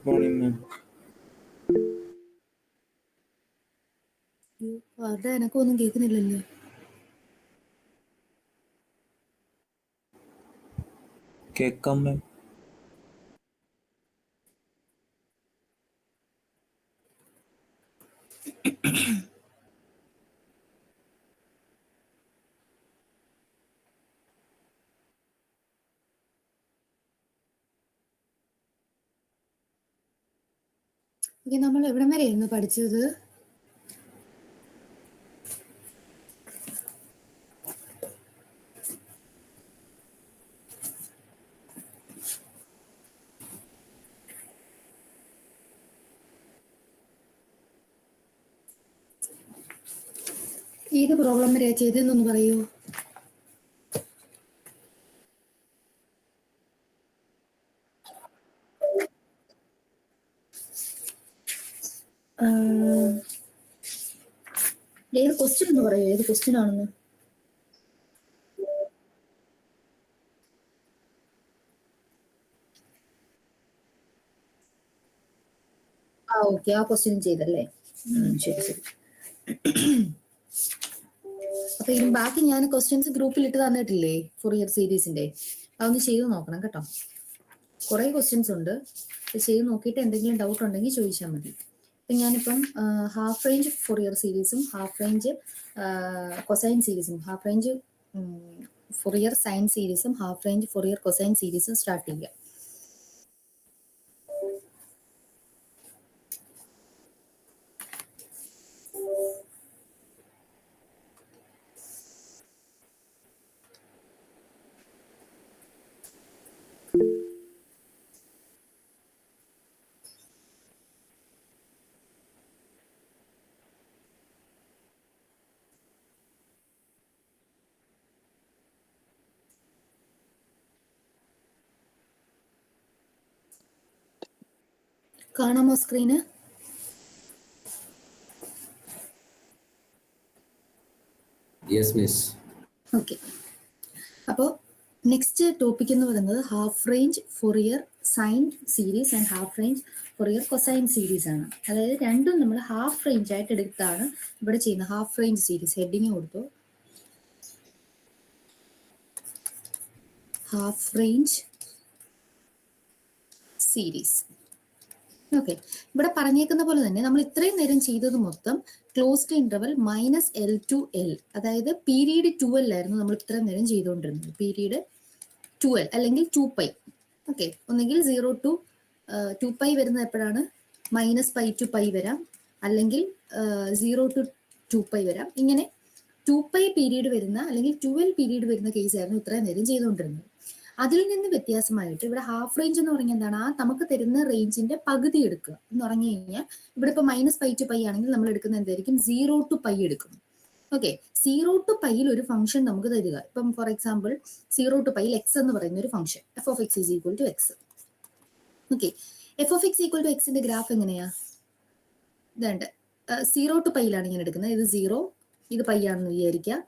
Morning ma'am. അതെ, എനക്കൊന്നും കേൾക്കുന്നില്ലല്ലോ. കേൾക്കാം മാം. നമ്മൾ എവിടം വരെയായിരുന്നു പഠിച്ചത്? ഏത് പ്രോബ്ലം വരെയാ ചെയ്തതെന്നൊന്ന് പറയൂ. ഏത് ക്വസ്റ്റ്യൻ എന്ന് പറയൂ, ഏത് ക്വസ്റ്റ്യൻ ആണെന്ന്. ഓക്കെ, ആ ക്വസ്റ്റ്യൻ ചെയ്തല്ലേ. ശരി ശരി. അപ്പൊ ഇനി ബാക്കി ഞാൻ ക്വസ്റ്റ്യൻസ് ഗ്രൂപ്പിൽ ഇട്ട് തന്നിട്ടില്ലേ ഫൊറിയർ സീരീസിന്റെ, അതൊന്ന് ചെയ്ത് നോക്കണം കേട്ടോ. കുറെ ക്വസ്റ്റ്യൻസ് ഉണ്ട്, ചെയ്ത് നോക്കിയിട്ട് എന്തെങ്കിലും ഡൗട്ട് ഉണ്ടെങ്കിൽ ചോദിച്ചാൽ മതി. അപ്പം ഞാനിപ്പം ഹാഫ് റേഞ്ച് ഫൊറിയർ സീരീസും ഹാഫ് റേഞ്ച് കൊസൈൻ സീരീസും ഹാഫ് റേഞ്ച് ഫൊറിയർ സൈൻ സീരീസും ഹാഫ് റേഞ്ച് ഫൊറിയർ കൊസൈൻ സീരീസും സ്റ്റാർട്ട് ചെയ്യാം. കാണാമോ സ്ക്രീന്? Yes miss. ഓക്കെ, അപ്പോൾ നെക്സ്റ്റ് ടോപ്പിക് എന്ന് പറയുന്നത് half range Fourier sine series and half range Fourier cosine series ആണ്. അതായത് രണ്ടും നമ്മൾ ഹാഫ് റേഞ്ച് ആയിട്ട് എടുത്താണ് ഇവിടെ ചെയ്യുന്നത്. ഹാഫ് റേഞ്ച് സീരീസ് ഹെഡിങ് കൊടുത്തു, ഹാഫ് റേഞ്ച് സീരീസ്. ഓക്കെ, ഇവിടെ പറഞ്ഞേക്കുന്ന പോലെ തന്നെ നമ്മൾ ഇത്രയും നേരം ചെയ്തത് മൊത്തം closed interval -L to L, അതായത് പീരീഡ് 12 ആയിരുന്നു നമ്മൾ ഇത്രയും നേരം ചെയ്തുകൊണ്ടിരുന്നത്. പീരീഡ് 12 അല്ലെങ്കിൽ 2π. ഓക്കെ, ഒന്നെങ്കിൽ 0 to 2π വരുന്നത് എപ്പോഴാണ്? -π to π വരാം, അല്ലെങ്കിൽ 0 to 2π വരാം. ഇങ്ങനെ 2π പീരീഡ് വരുന്ന അല്ലെങ്കിൽ 12 പീരീഡ് വരുന്ന കേസ് ആയിരുന്നു ഇത്രയും നേരം ചെയ്തുകൊണ്ടിരുന്നത്. അതിൽ നിന്ന് വ്യത്യാസമായിട്ട് ഇവിടെ ഹാഫ് റേഞ്ച് എന്ന് പറഞ്ഞാൽ എന്താണ്? ആ നമുക്ക് തരുന്ന റേഞ്ചിന്റെ പകുതി എടുക്കുക എന്ന് പറഞ്ഞു കഴിഞ്ഞാൽ, ഇവിടെ ഇപ്പൊ -π to π ആണെങ്കിൽ നമ്മൾ എടുക്കുന്ന എന്തായിരിക്കും? 0 to π എടുക്കും. ഓക്കെ, 0 to πയിൽ ഒരു ഫംഗ്ഷൻ നമുക്ക് തരിക. ഇപ്പം ഫോർ എക്സാമ്പിൾ 0 to πയിൽ എക്സ് എന്ന് പറയുന്ന ഒരു function f(x) = x. Okay, f(x) = x ന്റെ ഗ്രാഫ് എങ്ങനെയാ? ഇതുണ്ട്, 0 to πയിലാണ് ഞാൻ എടുക്കുന്നത്. ഇത് 0, ഇത് π ആണെന്ന് വിചാരിക്കുക.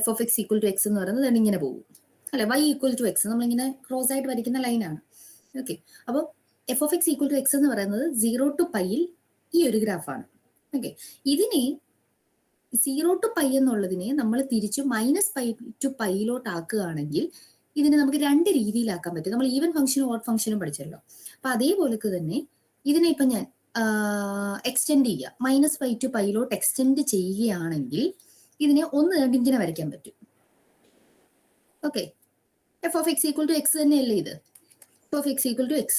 f(x) = x എന്ന് പറയുന്നത് ഇങ്ങനെ പോകും അല്ലെ, y = x. നമ്മളിങ്ങനെ ക്രോസ് ആയിട്ട് വരയ്ക്കുന്ന ലൈനാണ്. ഓക്കെ, അപ്പോൾ f(x) = x എന്ന് പറയുന്നത് 0 to πയിൽ ഈ ഒരു ഗ്രാഫാണ്. ഓക്കെ, ഇതിനെ 0 to π എന്നുള്ളതിനെ നമ്മൾ തിരിച്ച് -π to πയിലോട്ട് ആക്കുകയാണെങ്കിൽ ഇതിനെ നമുക്ക് രണ്ട് രീതിയിലാക്കാൻ പറ്റും. നമ്മൾ ഈവൻ ഫംഗ്ഷനും ഓഡ് ഫംഗ്ഷനും പഠിച്ചല്ലോ. അപ്പൊ അതേപോലെ തന്നെ ഇതിനെ ഇപ്പം ഞാൻ എക്സ്റ്റെൻഡ് ചെയ്യുക, -π to πയിലോട്ട് എക്സ്റ്റെൻഡ് ചെയ്യുകയാണെങ്കിൽ ഇതിനെ ഒന്ന് ഇങ്ങനെ വരയ്ക്കാൻ പറ്റും. ഓക്കെ, f(x) = x തന്നെയല്ലേ ഇത്? f(x) = x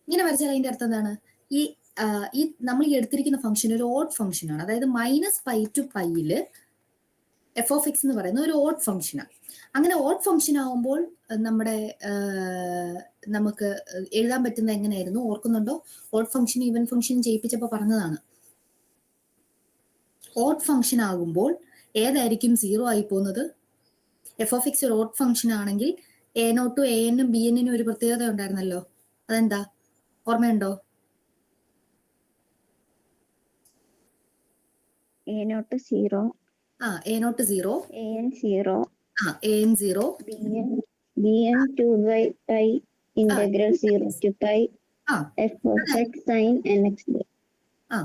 ഇങ്ങനെ വരച്ചാൽ അതിന്റെ അർത്ഥം എന്താണ്? ഈ നമ്മൾ ഈ എടുത്തിരിക്കുന്ന ഫംഗ്ഷൻ ഒരു ഓഡ് ഫംഗ്ഷൻ ആണ്. അതായത് -π to πയില് f(x) എന്ന് പറയുന്ന ഒരു ഓഡ് ഫംഗ്ഷനാണ്. അങ്ങനെ ഓഡ് ഫംഗ്ഷൻ ആവുമ്പോൾ നമുക്ക് എഴുതാൻ പറ്റുന്ന എങ്ങനെയായിരുന്നു ഓർക്കുന്നുണ്ടോ? ഓഡ് ഫംഗ്ഷൻ ഈവൻ ഫംഗ്ഷൻ ചെയ്യിപ്പിച്ചപ്പോൾ പറഞ്ഞതാണ്. ഓഡ് ഫംഗ്ഷൻ ആകുമ്പോൾ ഏതായിരിക്കും 0 ആയി പോകുന്നത്? f(x) ഒരു ഓഡ് ഫംഗ്ഷൻ ആണെങ്കിൽ a0 to an ഉം bn നും ഒരു പ്രത്യേകത ഉണ്ടായിരുന്നല്ലോ. അതെന്താ, ഓർമ്മയുണ്ടോ? a0 0, a0 0, an 0, an 0, bn 2/π integral 0 to π ആ f of x sin nx dx. ആ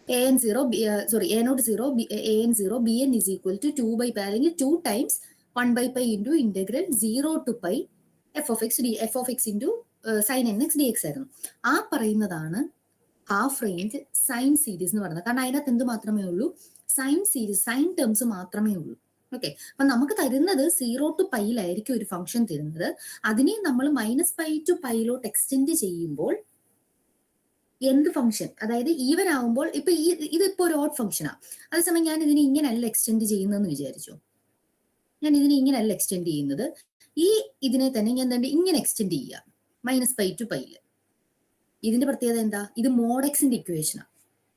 a naught 0 an 0 bn is equal to 2 by pi അല്ലെങ്കിൽ 2 times 1 by pi into integral 0 to pi f of x into sin nx dx ആയിരുന്നു. ആ പറയുന്നതാണ് half range sine series എന്ന് പറയുന്നത്. കാരണം അതിനകത്ത് എന്ത് മാത്രമേ ഉള്ളൂ, സൈൻ സീരീസ്, സൈൻ ടേംസ് മാത്രമേ ഉള്ളൂ. ഓക്കെ, അപ്പൊ നമുക്ക് തരുന്നത് 0 to പൈയിലായിരിക്കും ഒരു ഫംഗ്ഷൻ തരുന്നത്. അതിനെ നമ്മൾ -π to പൈയിലോട്ട് എക്സ്റ്റെൻഡ് ചെയ്യുമ്പോൾ എന്ത് ഫംഗ്ഷൻ, അതായത് ഈവൻ ആവുമ്പോൾ ഇപ്പൊ ഇതിപ്പോ ഒരു ഓഡ് ഫംഗ്ഷനാണ്. അതേസമയം ഞാൻ ഇതിനെ ഇങ്ങനെയല്ല എക്സ്റ്റെൻഡ് ചെയ്യുന്നതെന്ന് വിചാരിച്ചു. ഞാൻ ഇതിനെ ഇങ്ങനെയല്ല എക്സ്റ്റെൻഡ് ചെയ്യുന്നത്, ഇതിനെ തന്നെ ഞാൻ ഇങ്ങനെ എക്സ്റ്റെൻഡ് ചെയ്യുക -π to പൈയില്. ഇതിന്റെ പ്രത്യേകത എന്താ, ഇത് മോഡ് എക്സിന്റെ ഇക്വേഷനാണ്.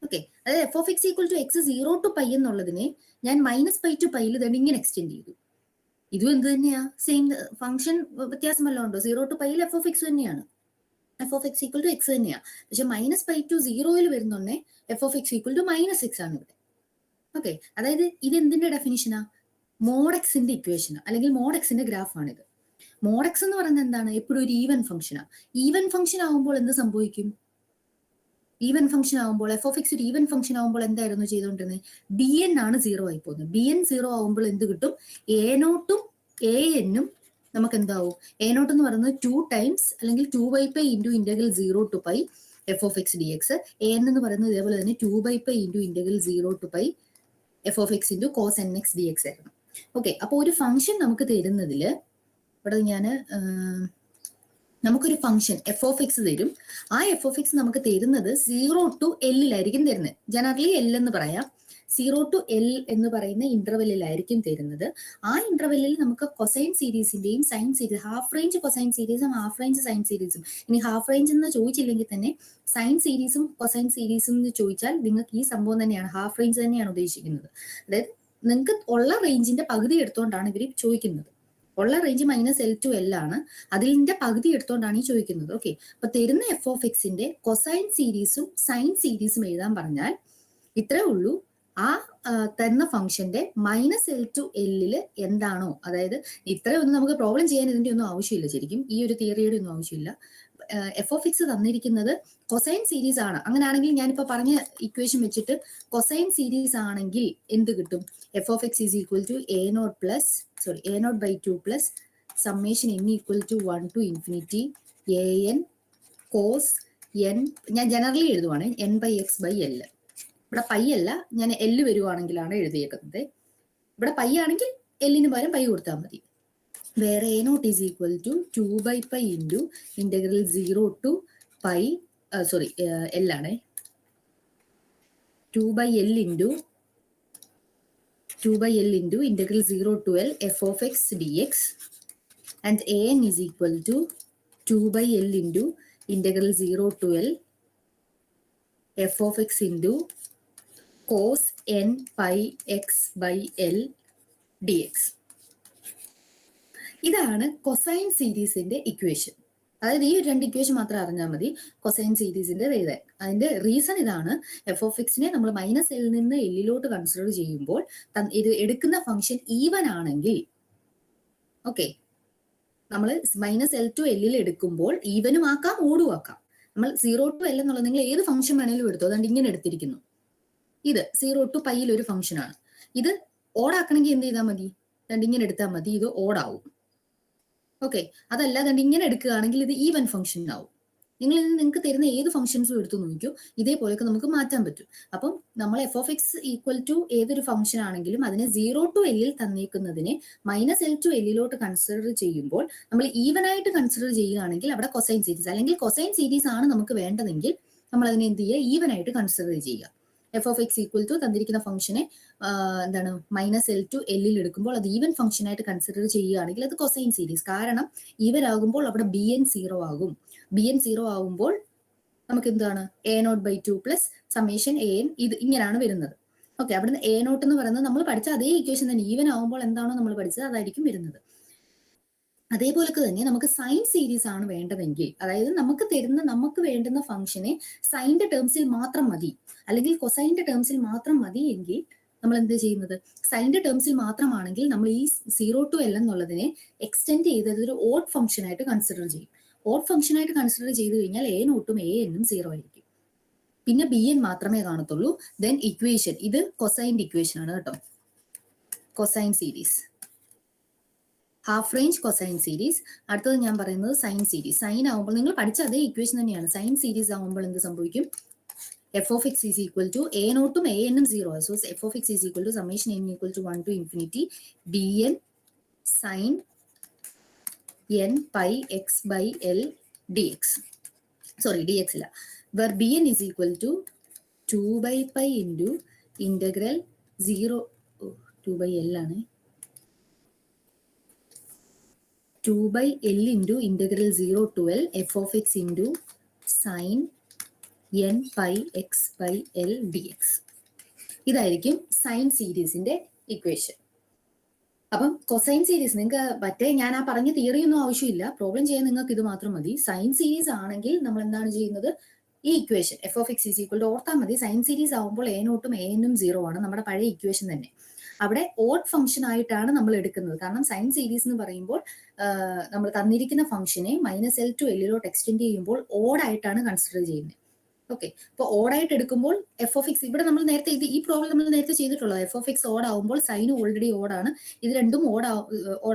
ഓക്കെ, അതായത് f of x equal to x 0 to pi എന്നുള്ളതിനെ ഞാൻ -π to പൈയിൽ തന്നെ ഇങ്ങനെ എക്സ്റ്റെൻഡ് ചെയ്തു. ഇതും എന്ത് തന്നെയാ, സെയിം ഫംഗ്ഷൻ, വ്യത്യാസമല്ല ഉണ്ടോ? 0 to പൈയിൽ f of x തന്നെയാണ്, f of x equal to x തന്നെയാണ്. പക്ഷെ -π to 0 വരുന്നുണ്ടേ f of x equal to -x ആണ് ഇവിടെ. ഓക്കെ, അതായത് ഇത് എന്തിന്റെ ഡെഫിനിഷനാ, മോഡ് എക്സിന്റെ ഇക്വേഷനാണ്, അല്ലെങ്കിൽ മോഡ് എക്സിന്റെ ഗ്രാഫാണിത്. മോഡ് എക്സ് എന്ന് പറയുന്നത് എന്താണ്, എപ്പോഴും ഒരു ഈവൻ ഫംഗ്ഷനാണ്. ഈവൻ ഫംഗ്ഷൻ ആവുമ്പോൾ എന്ത് സംഭവിക്കും, ഈവൻ ഫംഗ്ഷൻ ആവുമ്പോൾ എഫ് ഓഫ് എക്സ് ഒരു ഈവൻ ഫംഗ്ഷൻ ആവുമ്പോൾ എന്തായിരുന്നു ചെയ്തുകൊണ്ടിരുന്നത്, ബി എൻ ആണ് 0 ആയി പോകുന്നത്. ബി എൻ 0 ആവുമ്പോൾ എന്ത് കിട്ടും, എ നോട്ടും എ എന്നും നമുക്ക് എന്താവും, എ നോട്ട് എന്ന് പറയുന്നത് 2 times അല്ലെങ്കിൽ 2 by pi into integral 0 to pi f of x dx. A N എന്ന് പറയുന്നത് ഇതേപോലെ തന്നെ 2 by pi into integral 0 to pi f of x into cos nx dx ആയിരുന്നു. ഓക്കെ, അപ്പൊ ഒരു ഫംഗ്ഷൻ നമുക്ക് തരുന്നതില് ഇവിടെ നമുക്കൊരു ഫംഗ്ഷൻ എഫ് ഓഫ് എക്സ് തരും. ആ എഫ് ഓഫ് എക്സ് നമുക്ക് തരുന്നത് 0 to L തരുന്നത്. ജനറലി L എന്ന് പറയാം, 0 to L എന്ന് പറയുന്ന ഇന്റർവെല്ലിലായിരിക്കും തരുന്നത്. ആ ഇന്റർവെല്ലിൽ നമുക്ക് കൊസൈൻ സീരീസിന്റെയും sine series, half range cosine സീരീസും ഹാഫ് റേഞ്ച് സൈൻ സീരീസും, ഇനി ഹാഫ് റേഞ്ച് എന്ന് ചോദിച്ചില്ലെങ്കിൽ തന്നെ സൈൻ സീരീസും കൊസൈൻ സീരീസും എന്ന് ചോദിച്ചാൽ നിങ്ങൾക്ക് ഈ സംഭവം തന്നെയാണ്, ഹാഫ് റേഞ്ച് തന്നെയാണ് ഉദ്ദേശിക്കുന്നത്. അതായത് നിങ്ങൾക്ക് ഉള്ള റേഞ്ചിന്റെ പകുതി എടുത്തുകൊണ്ടാണ് ഇവർ ചോദിക്കുന്നത്. ഉള്ള റേഞ്ച് -L to L ആണ്, അതിന്റെ പകുതി എടുത്തോണ്ടാണ് ഈ ചോദിക്കുന്നത്. ഓക്കെ, അപ്പൊ തരുന്ന എഫ് ഓഫ് എക്സിന്റെ കൊസൈൻ സീരീസും സൈൻ സീരീസും എഴുതാൻ പറഞ്ഞാൽ ഇത്രേ ഉള്ളൂ. ആ തരുന്ന ഫംഗ്ഷന്റെ -L to L എന്താണോ, അതായത് ഇത്രയൊന്നും നമുക്ക് പ്രോബ്ലം ചെയ്യാൻ ഇതിന്റെ ഒന്നും ആവശ്യമില്ല, ശരിക്കും ഈ ഒരു തിയറിയുടെ ഒന്നും ആവശ്യമില്ല. എഫ് ഓഫ് എക്സ് തന്നിരിക്കുന്നത് കൊസൈൻ സീരീസ് ആണ്. അങ്ങനെയാണെങ്കിൽ ഞാനിപ്പോ പറഞ്ഞ ഇക്വേഷൻ വെച്ചിട്ട് കൊസൈൻ സീരീസ് ആണെങ്കിൽ എന്ത് കിട്ടും, f of x is equal to a naught by 2 plus summation n equal to 1 to infinity an cos n, ഞാൻ ജനറലി എഴുതുവാണ് n/x/L. ഇവിടെ പൈ അല്ല, ഞാൻ L വരുവാണെങ്കിലാണ് എഴുതിയേക്കുന്നത്. ഇവിടെ പൈ ആണെങ്കിൽ എല്ലിന് പകരം പൈ കൊടുത്താൽ മതി. വേറെ a naught is equal to 2 by pi into integral 0 to pi L ആണ്, 2 by L into integral 0 to L f of x dx, and an is equal to 2 by L into integral 0 to L f of x into cos n pi x by L dx. ഇതാണ് cosine സീരീസിന്റെ equation. അതായത് ഈ 2 equation മാത്രം അറിഞ്ഞാൽ മതി cosine സീരീസിന്റെ എഴുതാൻ. അതിന്റെ റീസൺ ഇതാണ്, എഫ് ഓഫ് എക്സിനെ നമ്മൾ -L നിന്ന് L കൺസിഡർ ചെയ്യുമ്പോൾ ഇത് എടുക്കുന്ന ഫംഗ്ഷൻ ഈവൻ ആണെങ്കിൽ, ഓക്കെ, നമ്മൾ -L to L എടുക്കുമ്പോൾ ഈവനും ആക്കാം ഓടും ആക്കാം. നമ്മൾ 0 to L എന്നുള്ളത് നിങ്ങൾ ഏത് ഫംഗ്ഷൻ വേണേലും എടുത്തോ, അതുകൊണ്ട് ഇങ്ങനെ എടുത്തിരിക്കുന്നു. ഇത് 0 to പൈയിൽ ഒരു ഫംഗ്ഷനാണ്. ഇത് ഓടാക്കണമെങ്കിൽ എന്ത് ചെയ്താൽ മതി, ഇങ്ങനെ എടുത്താൽ മതി, ഇത് ഓടാവും. ഓക്കെ, അതല്ല ഇങ്ങനെ എടുക്കുകയാണെങ്കിൽ ഇത് ഈവൻ ഫംഗ്ഷൻ ആവും. നിങ്ങൾക്ക് തരുന്ന ഏത് ഫംഗ്ഷൻസും എടുത്തു നോക്കിയോ, ഇതേപോലെയൊക്കെ നമുക്ക് മാറ്റാൻ പറ്റും. അപ്പം നമ്മൾ f of x equal to ഏതൊരു ഫംഗ്ഷൻ ആണെങ്കിലും അതിനെ 0 to L തന്നേക്കുന്നതിനെ -L to L കൺസിഡർ ചെയ്യുമ്പോൾ നമ്മൾ ഈവൻ ആയിട്ട് കൺസിഡർ ചെയ്യുകയാണെങ്കിൽ അവിടെ കൊസൈൻ സീരീസ്, അല്ലെങ്കിൽ കൊസൈൻ സീരീസ് ആണ് നമുക്ക് വേണ്ടതെങ്കിൽ നമ്മൾ അതിനെ എന്ത് ചെയ്യുക, ഈവൻ ആയിട്ട് കൺസിഡർ ചെയ്യുക. F of x equal to തന്നിരിക്കുന്ന ഫംഗ്ഷനെ -L to L എടുക്കുമ്പോൾ അത് ഈവൻ ഫംഗ്ഷൻ ആയിട്ട് കൺസിഡർ ചെയ്യുകയാണെങ്കിൽ അത് കൊസൈൻ സീരീസ്. കാരണം ഈവൻ ആകുമ്പോൾ അവിടെ bn 0 ആകും. bn 0 ആകുമ്പോൾ നമുക്ക് എന്താണ്, a naught by 2 plus summation an, ഇത് ഇങ്ങനെയാണ് വരുന്നത്. ഓക്കെ, അവിടുന്ന് a naught എന്ന് പറയുന്നത് നമ്മൾ പഠിച്ച അതേ ഇക്വേഷൻ തന്നെ, ഈവൻ ആകുമ്പോൾ എന്താണോ നമ്മൾ പഠിച്ചത് അതായിരിക്കും വരുന്നത്. അതേപോലെ തന്നെ നമുക്ക് സൈൻ സീരീസ് ആണ് വേണ്ടതെങ്കിൽ, അതായത് നമുക്ക് വേണ്ടുന്ന ഫംഗ്ഷനെ സൈൻ്റെ ടേംസിൽ മാത്രം മതി, അല്ലെങ്കിൽ കൊസൈൻ്റെ ടേംസിൽ മാത്രം മതി എങ്കിൽ നമ്മൾ എന്ത് ചെയ്യുന്നത്, സൈൻ്റെ ടേംസിൽ മാത്രമാണെങ്കിൽ നമ്മൾ ഈ 0 to L എന്നുള്ളതിനെ എക്സ്റ്റെൻഡ് ചെയ്ത് ഒരു ഓഡ് ഫംഗ്ഷൻ ആയിട്ട് കൺസിഡർ ചെയ്യും. ഓഡ് ഫംഗ്ഷൻ ആയിട്ട് കൺസിഡർ ചെയ്ത് കഴിഞ്ഞാൽ എ നോട്ടും എ എന്നും 0 ആയിരിക്കും. പിന്നെ ബി എൻ മാത്രമേ കാണത്തുള്ളൂ. ദെൻ ഇക്വേഷൻ, ഇത് കൊസൈൻ്റെ ഇക്വേഷൻ ആണ് കേട്ടോ, cosine series, half range cosine series. അടുത്തത് ഞാൻ പറയുന്നത് സൈൻ സീരീസ്. സൈൻ ആകുമ്പോൾ നിങ്ങൾ പഠിച്ച അതേ ഇക്വേഷൻ തന്നെയാണ്. സൈൻ സീരീസ് ആകുമ്പോൾ എന്ത് സംഭവിക്കും? F of x is equal to a നോട്ടും എ എന്നും 0. So f of x is equal to summation n equal to 1 to infinity b n sine n pi x by l d x, sorry d x ഇല്ല, where bn is equal to 2 by pi into integral 0, 2 by L ആണ്, 2 by L into integral 0 to L f of x into sin n pi x by L dx. ഇതായിരിക്കും sign സീരീസിന്റെ equation. അപ്പം cosine series നിങ്ങൾക്ക് മറ്റേ ഞാൻ ആ പറഞ്ഞ theory ഒന്നും ആവശ്യമില്ല, പ്രോബ്ലം ചെയ്യാൻ നിങ്ങൾക്ക് ഇത് മാത്രം മതി. സൈൻ സീരീസ് ആണെങ്കിൽ നമ്മൾ എന്താണ് ചെയ്യുന്നത്? ഈ equation f of x is equal to ഓർത്താൽ മതി. സൈൻ സീരീസ് ആകുമ്പോൾ എ നോട്ടും എ എന്നും 0 ആണ്, നമ്മുടെ പഴയ ഇക്വേഷൻ തന്നെ. അവിടെ ഓഡ് ഫംഗ്ഷൻ ആയിട്ടാണ് നമ്മൾ എടുക്കുന്നത്. കാരണം സൈൻ സീരീസ് എന്ന് പറയുമ്പോൾ നമ്മൾ തന്നിരിക്കുന്ന ഫംഗ്ഷനെ -L to L എക്സ്റ്റെൻഡ് ചെയ്യുമ്പോൾ ഓഡ് ആയിട്ടാണ് കൺസിഡർ ചെയ്യുന്നത്. ഓക്കെ, അപ്പോൾ ഓഡായിട്ട് എടുക്കുമ്പോൾ എഫ് ഓഫ് എക്സ്, ഇവിടെ നമ്മൾ നേരത്തെ ഈ പ്രോബ്ലം നമ്മൾ നേരത്തെ ചെയ്തിട്ടുള്ളത്, എഫ് ഓഫ് എക്സ് ഓഡ് ആകുമ്പോൾ സൈനും ഓൾറെഡി ഓഡാണ്. ഇത് രണ്ടും ഓഡ്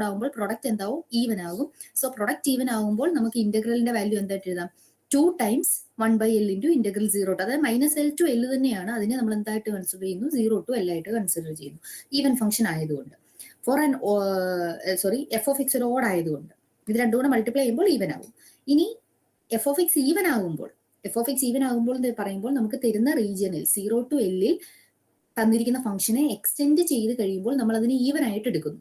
ആകുമ്പോൾ പ്രൊഡക്റ്റ് എന്താവും? ഈവൻ ആകും. സോ പ്രൊഡക്റ്റ് ഈവൻ ആകുമ്പോൾ നമുക്ക് ഇന്റഗ്രലിന്റെ വാല്യൂ എന്തായിട്ട് എഴുതാം? 2 times 1 by L into integral 0 to, അതായത് -L to L തന്നെയാണ്. അതിനെ നമ്മൾ എന്തായിട്ട് കൺസിഡർ ചെയ്യുന്നു? 0 to L ആയിട്ട് കൺസിഡർ ചെയ്യുന്നു, ഈവൻ ഫംഗ്ഷൻ ആയതുകൊണ്ട്. For an F of X ഒരു ഓഡ് ആയതുകൊണ്ട് ഇത് രണ്ടും കൂടെ മൾട്ടിപ്ലൈ ചെയ്യുമ്പോൾ ഈവൻ ആകും. ഇനി എഫ് ഓഫ് എക്സ് ഈവൻ ആകുമ്പോൾ എന്ന് പറയുമ്പോൾ നമുക്ക് തരുന്ന റീജിയനിൽ 0 to L തന്നിരിക്കുന്ന ഫംഗ്ഷനെ എക്സ്റ്റെൻഡ് ചെയ്ത് കഴിയുമ്പോൾ നമ്മൾ അതിനെ ഈവൻ ആയിട്ട് എടുക്കുന്നു.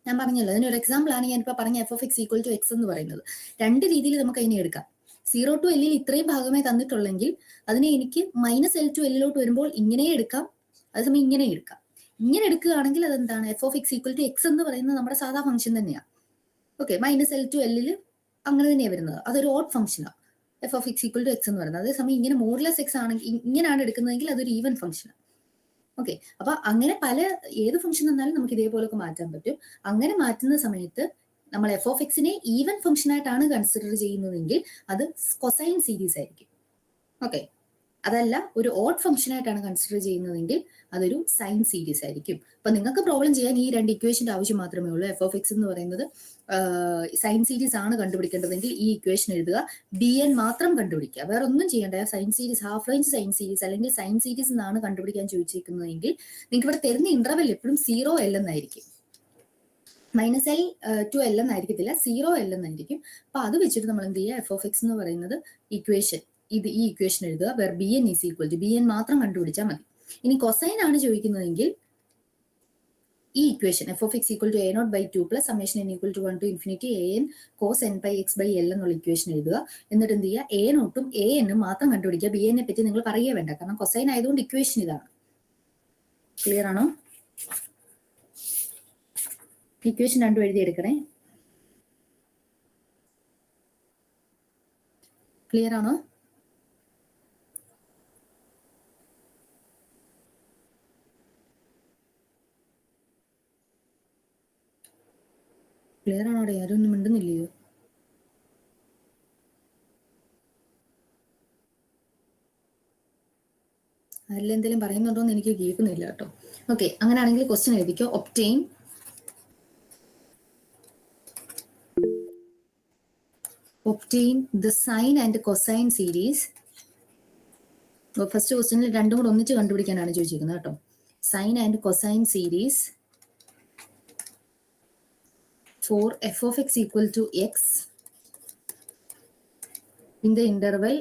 ഞാൻ പറഞ്ഞല്ലോ, അതിനൊരു എക്സാമ്പിൾ ആണ് ഞാനിപ്പോൾ പറഞ്ഞ f of x equal to x എന്ന് പറയുന്നത്. രണ്ട് രീതിയിൽ നമുക്ക് അതിനെ എടുക്കാം. 0 to L ഇത്രയും ഭാഗമേ തന്നിട്ടുള്ളെങ്കിൽ അതിനെ എനിക്ക് -L to L വരുമ്പോൾ ഇങ്ങനെ എടുക്കാം, അതേസമയം ഇങ്ങനെ എടുക്കാം. ഇങ്ങനെ എടുക്കുകയാണെങ്കിൽ അതെന്താണ്? F of x equal to x എന്ന് പറയുന്നത് നമ്മുടെ സാധാ ഫംഗ്ഷൻ തന്നെയാണ്. ഓക്കെ, -L to L അങ്ങനെ തന്നെയാണ് വരുന്നത്. അതൊരു ഓഡ് ഫംഗ്ഷനാണ് f of x equal to x എന്ന് പറയുന്നത്. അതേസമയം ഇങ്ങനെ മോഡുലസ് എക്സ് ആണെങ്കിൽ, ഇങ്ങനെയാണ് എടുക്കുന്നതെങ്കിൽ അതൊരു ഈവൻ ഫംഗ്ഷനാണ്. ഓക്കെ, അപ്പൊ അങ്ങനെ ഏത് ഫംഗ്ഷൻ തന്നാലും നമുക്ക് ഇതേപോലൊക്കെ മാറ്റാൻ പറ്റും. അങ്ങനെ മാറ്റുന്ന സമയത്ത് നമ്മൾ എഫ് ഓഫ് എക്സിനെ ഈവൻ ഫംഗ്ഷൻ ആയിട്ടാണ് കൺസിഡർ ചെയ്യുന്നതെങ്കിൽ അത് കൊസൈൻ സീരീസ് ആയിരിക്കും. ഓക്കെ, അതല്ല ഒരു ഓഡ് ഫംഗ്ഷൻ ആയിട്ടാണ് കൺസിഡർ ചെയ്യുന്നതെങ്കിൽ അതൊരു സൈൻ സീരീസ് ആയിരിക്കും. അപ്പൊ നിങ്ങൾക്ക് പ്രോബ്ലം ചെയ്യാൻ ഈ രണ്ട് ഇക്വേഷന്റെ ആവശ്യം മാത്രമേ ഉള്ളൂ. എഫ് ഓഫ് എക്സ് എന്ന് പറയുന്നത് സൈൻ സീരീസ് ആണ് കണ്ടുപിടിക്കേണ്ടതെങ്കിൽ ഈ ഇക്വേഷൻ എഴുതുക, ബി എൻ മാത്രം കണ്ടുപിടിക്കുക, വേറെ ഒന്നും ചെയ്യേണ്ട. Sign series, half range sine series അല്ലെങ്കിൽ സൈൻ സീരീസ് എന്നാണ് കണ്ടുപിടിക്കാൻ ചോദിച്ചിരിക്കുന്നതെങ്കിൽ നിങ്ങൾക്ക് ഇവിടെ തരുന്ന ഇന്റർവെൽ എപ്പോഴും 0 L എന്നായിരിക്കും, -L to L എന്നായിരിക്കത്തില്ല, 0 L എന്നായിരിക്കും. അപ്പൊ അത് വെച്ചിട്ട് നമ്മൾ എന്ത് ചെയ്യുക? എഫ് ഓഫ് എക്സ് എന്ന് പറയുന്നത് ഇക്വേഷൻ, ഈ ഇക്വേഷൻ എഴുതുക, where b n is equal to, b n മാത്രം കണ്ടുപിടിച്ചാൽ മതി. ഇനി കൊസൈൻ ആണ് ചോദിക്കുന്നതെങ്കിൽ ഈ equation f of x equal to a0 by 2 plus summation n equal to 1 to infinity an cos n pi x by L എന്നുള്ള equation എഴുതുക. എന്നിട്ട് എന്ത് ചെയ്യുക? a നോട്ടും a എന്നും മാത്രം കണ്ടുപിടിക്കുക. ബി എന്നെ പറ്റി നിങ്ങൾ പറയുകയേ വേണ്ട, കാരണം കൊസൈൻ ആയതുകൊണ്ട് ഇക്വേഷൻ ഇതാണ്. ക്ലിയർ ആണോ? ഇക്വേഷൻ രണ്ടും എഴുതിയെടുക്കണേ. ക്ലിയർ ആണോ? ക്ലിയർ ആണോ? ആരും ഒന്നും മിണ്ടുന്നില്ലയോ? ആരെല്ലാം എന്തെങ്കിലും പറയുന്നുണ്ടോ എന്ന് എനിക്ക് കേൾക്കുന്നില്ല കേട്ടോ. ഓക്കെ, അങ്ങനെയാണെങ്കിൽ ക്വസ്റ്റ്യൻ എഴുതിക്കോ. obtain the sine and cosine series. First ക്വസ്റ്റ്യനിൽ രണ്ടും കൂടെ ഒന്നിച്ച് കണ്ടുപിടിക്കാനാണ് ചോദിച്ചിരിക്കുന്നത് കേട്ടോ. Sine and cosine series for f of x equal to x in the interval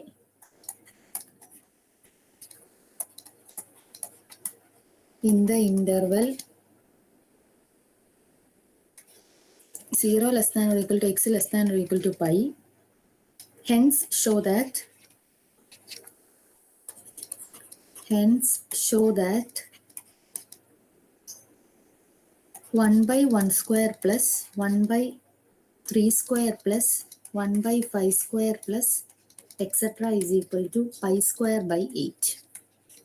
(0 less than or equal to x less than or equal to pi). Hence show that 1 by 1 square plus 1 by 3 square plus 1 by 5 square plus etc. is equal to pi square by 8.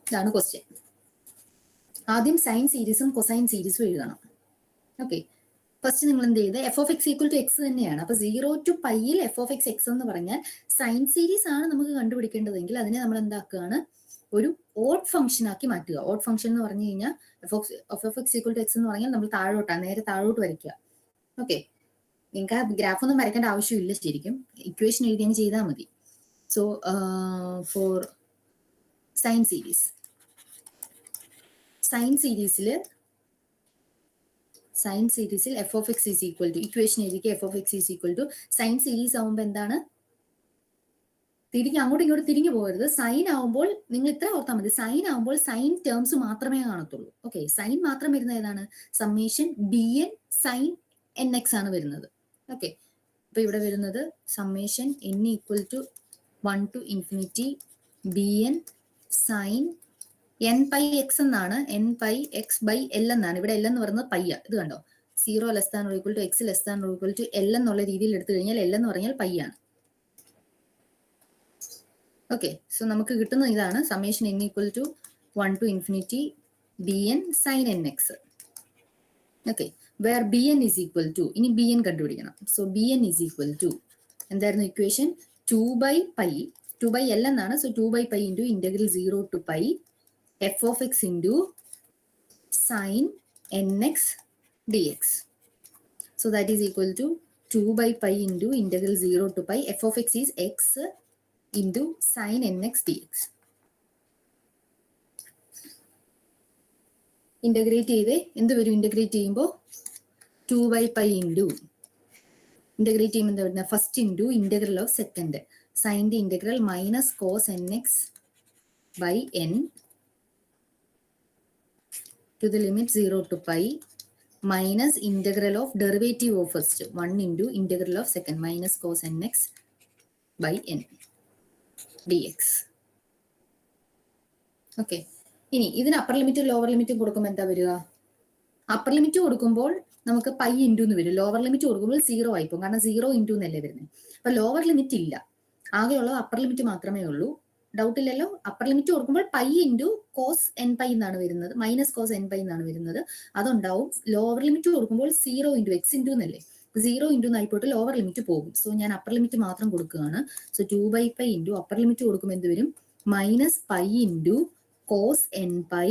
ഇതാണ് question. ആദ്യം sign സീരീസും cosine സീരീസും എഴുതണം. Okay, first നിങ്ങൾ എന്ത് ചെയ്ത് f of x equal to x തന്നെയാണ്. അപ്പൊ 0 to പൈയിൽ എഫ് ഓഫ് എക്സ് എക്സ് എന്ന് പറഞ്ഞാൽ സൈൻ സീരീസ് ആണ് നമുക്ക് കണ്ടുപിടിക്കേണ്ടതെങ്കിൽ അതിനെ നമ്മൾ എന്താക്കുകയാണ്, ഒരു ഓഡ് ഫംഗ്ഷൻ ആക്കി മാറ്റുക. ഓഡ് ഫംഗ്ഷൻ എന്ന് പറഞ്ഞു കഴിഞ്ഞാൽ f of x equal to x എന്ന് പറഞ്ഞാൽ നമ്മൾ താഴോട്ടാണ്, നേരെ താഴോട്ട് വരയ്ക്കുക. ഓക്കെ, നിങ്ങൾക്ക് ആ ഗ്രാഫ് ഒന്നും വരയ്ക്കേണ്ട ആവശ്യമില്ല, ശരിക്കും ഇക്വേഷൻ എഴുതി ചെയ്താൽ മതി. So for sine series, sine സീരീസിൽ f of x is equal to, equation എഴുതിക്കുക f of x is equal to, sine series ആവുമ്പോൾ എന്താണ്, അങ്ങോട്ടും ഇങ്ങോട്ടും തിരിഞ്ഞു പോകരുത്. സൈൻ ആവുമ്പോൾ നിങ്ങൾ ഇത്ര ഓർത്താൽ മതി, സൈൻ ആവുമ്പോൾ സൈൻ ടേംസ് മാത്രമേ കാണത്തുള്ളൂ. ഓക്കെ, സൈൻ മാത്രം വരുന്നത് ഏതാണ്, summation b n sine n x ആണ് വരുന്നത്. ഓക്കെ, അപ്പൊ ഇവിടെ വരുന്നത് summation n equal to 1 to infinity b n sine n pi x എന്നാണ്, n pi x by l എന്നാണ്. ഇവിടെ എൽ എന്ന് പറയുന്നത് പൈ, ഇത് കണ്ടോ, 0 less than or equal to x less than or equal to l എന്നുള്ള രീതിയിൽ എടുത്തു കഴിഞ്ഞാൽ എൽ എന്ന് പറഞ്ഞാൽ പൈ ആണ്. ഓക്കെ, സോ നമുക്ക് കിട്ടുന്ന ഇതാണ് summation n equal to 1 to infinity b n sine n x. Okay, where b n is equal to, ഇനി ബി എൻ കണ്ടുപിടിക്കണം. So b n is equal to എന്തായിരുന്നു equation, 2 by pi, 2 by l എന്നാണ്. So 2 by pi into integral 0 to pi f of x into sine n x d x. So that is equal to 2 by pi into integral 0 to pi f of x is X into sine n x d X. Integrate ചെയ്തേ എന്ത് വരും, integrate ചെയ്യുമ്പോൾ 2 by pi into, integrate ചെയ്യുമ്പോൾ എന്താ വരുന്നത്, first into integral of second, സൈൻ്റെ integral minus cos n x by n to the limit 0 to pi minus integral of derivative of first 1 into integral of second minus cos nx by n dx. Okay, ഇനി ഇതിന് upper ലിമിറ്റും lower ലിമിറ്റും കൊടുക്കുമ്പോൾ എന്താ വരിക, upper limit കൊടുക്കുമ്പോൾ നമുക്ക് pi into എന്ന് വരും, ലോവർ ലിമിറ്റ് കൊടുക്കുമ്പോൾ 0 ആയിപ്പോകും, കാരണം 0 ഇൻറ്റു എന്നല്ലേ വരുന്നത്. അപ്പൊ ലോവർ ലിമിറ്റ് ഇല്ല, ആകെയുള്ളത് അപ്പർ ലിമിറ്റ് മാത്രമേ ഉള്ളൂ. ഡൗട്ട് ഇല്ലല്ലോ. അപ്പർ ലിമിറ്റ് കൊടുക്കുമ്പോൾ pi into cos n pi എന്നാണ് വരുന്നത്, മൈനസ് കോസ് എൻ പൈ എന്നാണ് വരുന്നത്, അതുണ്ടാവും. ലോവർ ലിമിറ്റ് കൊടുക്കുമ്പോൾ 0 ഇൻറ്റു എക്സ് ഇൻറ്റു എന്നല്ലേ, 0 ഇൻറ്റു ആയിപ്പോട്ട് ലോവർ ലിമിറ്റ് പോകും. സോ ഞാൻ അപ്പർ ലിമിറ്റ് മാത്രം കൊടുക്കുകയാണ്. So 2 by pi into upper limit കൊടുക്കുമ്പോൾ എന്ത് വരും, minus pi into cos n pi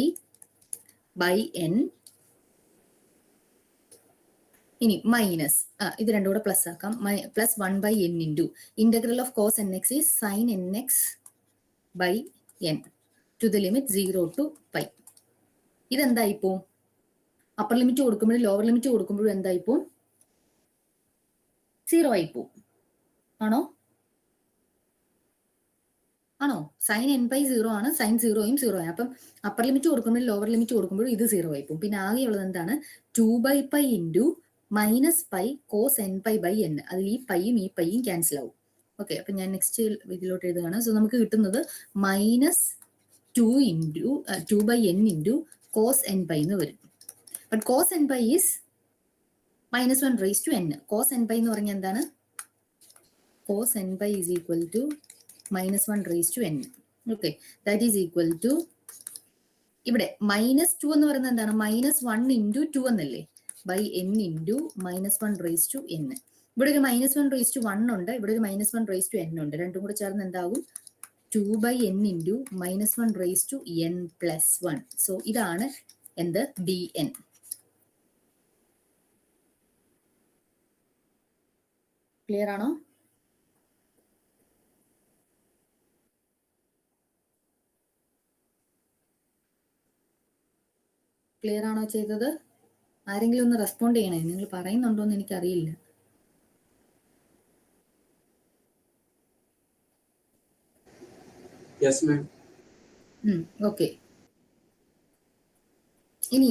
by n. ഇനി മൈനസ്, ഇത് രണ്ടും കൂടെ പ്ലസ് ആക്കാം, plus 1 by n into integral of cos n x is sine n x by n to the limit 0 to pi. ഇതെന്തായിപ്പോ, upper limit കൊടുക്കുമ്പോഴും lower limit കൊടുക്കുമ്പോഴും എന്തായിപ്പോ, 0 ആയിപ്പോ. ആണോ സൈൻ എൻ പൈ 0 ആണ്, സൈൻ 0യും 0 ആണ്. അപ്പം അപ്പർ ലിമിറ്റ് കൊടുക്കുമ്പോഴും ലോവർ ലിമിറ്റ് കൊടുക്കുമ്പോഴും ഇത് 0 ആയിപ്പോ. പിന്നെ ആകെയുള്ളത് എന്താണ്, 2 by pi into minus pi cos n pi by n. അതിൽ ഈ പൈയും ക്യാൻസൽ ആവും. ഓക്കെ, അപ്പൊ ഞാൻ നെക്സ്റ്റ് ഇതിലോട്ട് എഴുതുകയാണ്. സോ നമുക്ക് കിട്ടുന്നത് minus 2 by n into cos n pi എന്ന് വരും. But cos n pi is minus 1 raise to n. Cos n pi എന്ന് പറഞ്ഞാൽ എന്താണ്, cos n pi is equal to minus 1 raise to n. Okay, that is equal to, ഇവിടെ -2 എന്ന് പറയുന്നത് എന്താണ്, -1 into 2 എന്നല്ലേ, by n into -1 raise to n. ഇവിടെ ഒരു -1 റേസ് ടു 1 ഉണ്ട്, ഇവിടെ ഒരു -1 റേസ് ടു n ഉണ്ട്. രണ്ടും കൂടെ ചേർന്ന് എന്താകും, 2 by n into -1 raise to n plus 1. So ഇതാണ് എന്ത്, dn. ക്ലിയർ ആണോ? ക്ലിയർ ആണോ ചെയ്തത്? ആരെങ്കിലും ഒന്ന് റെസ്പോണ്ട് ചെയ്യണേ, നിങ്ങൾ പറയുന്നുണ്ടോ എന്ന് എനിക്കറിയില്ല. ഓക്കെ, ഇനി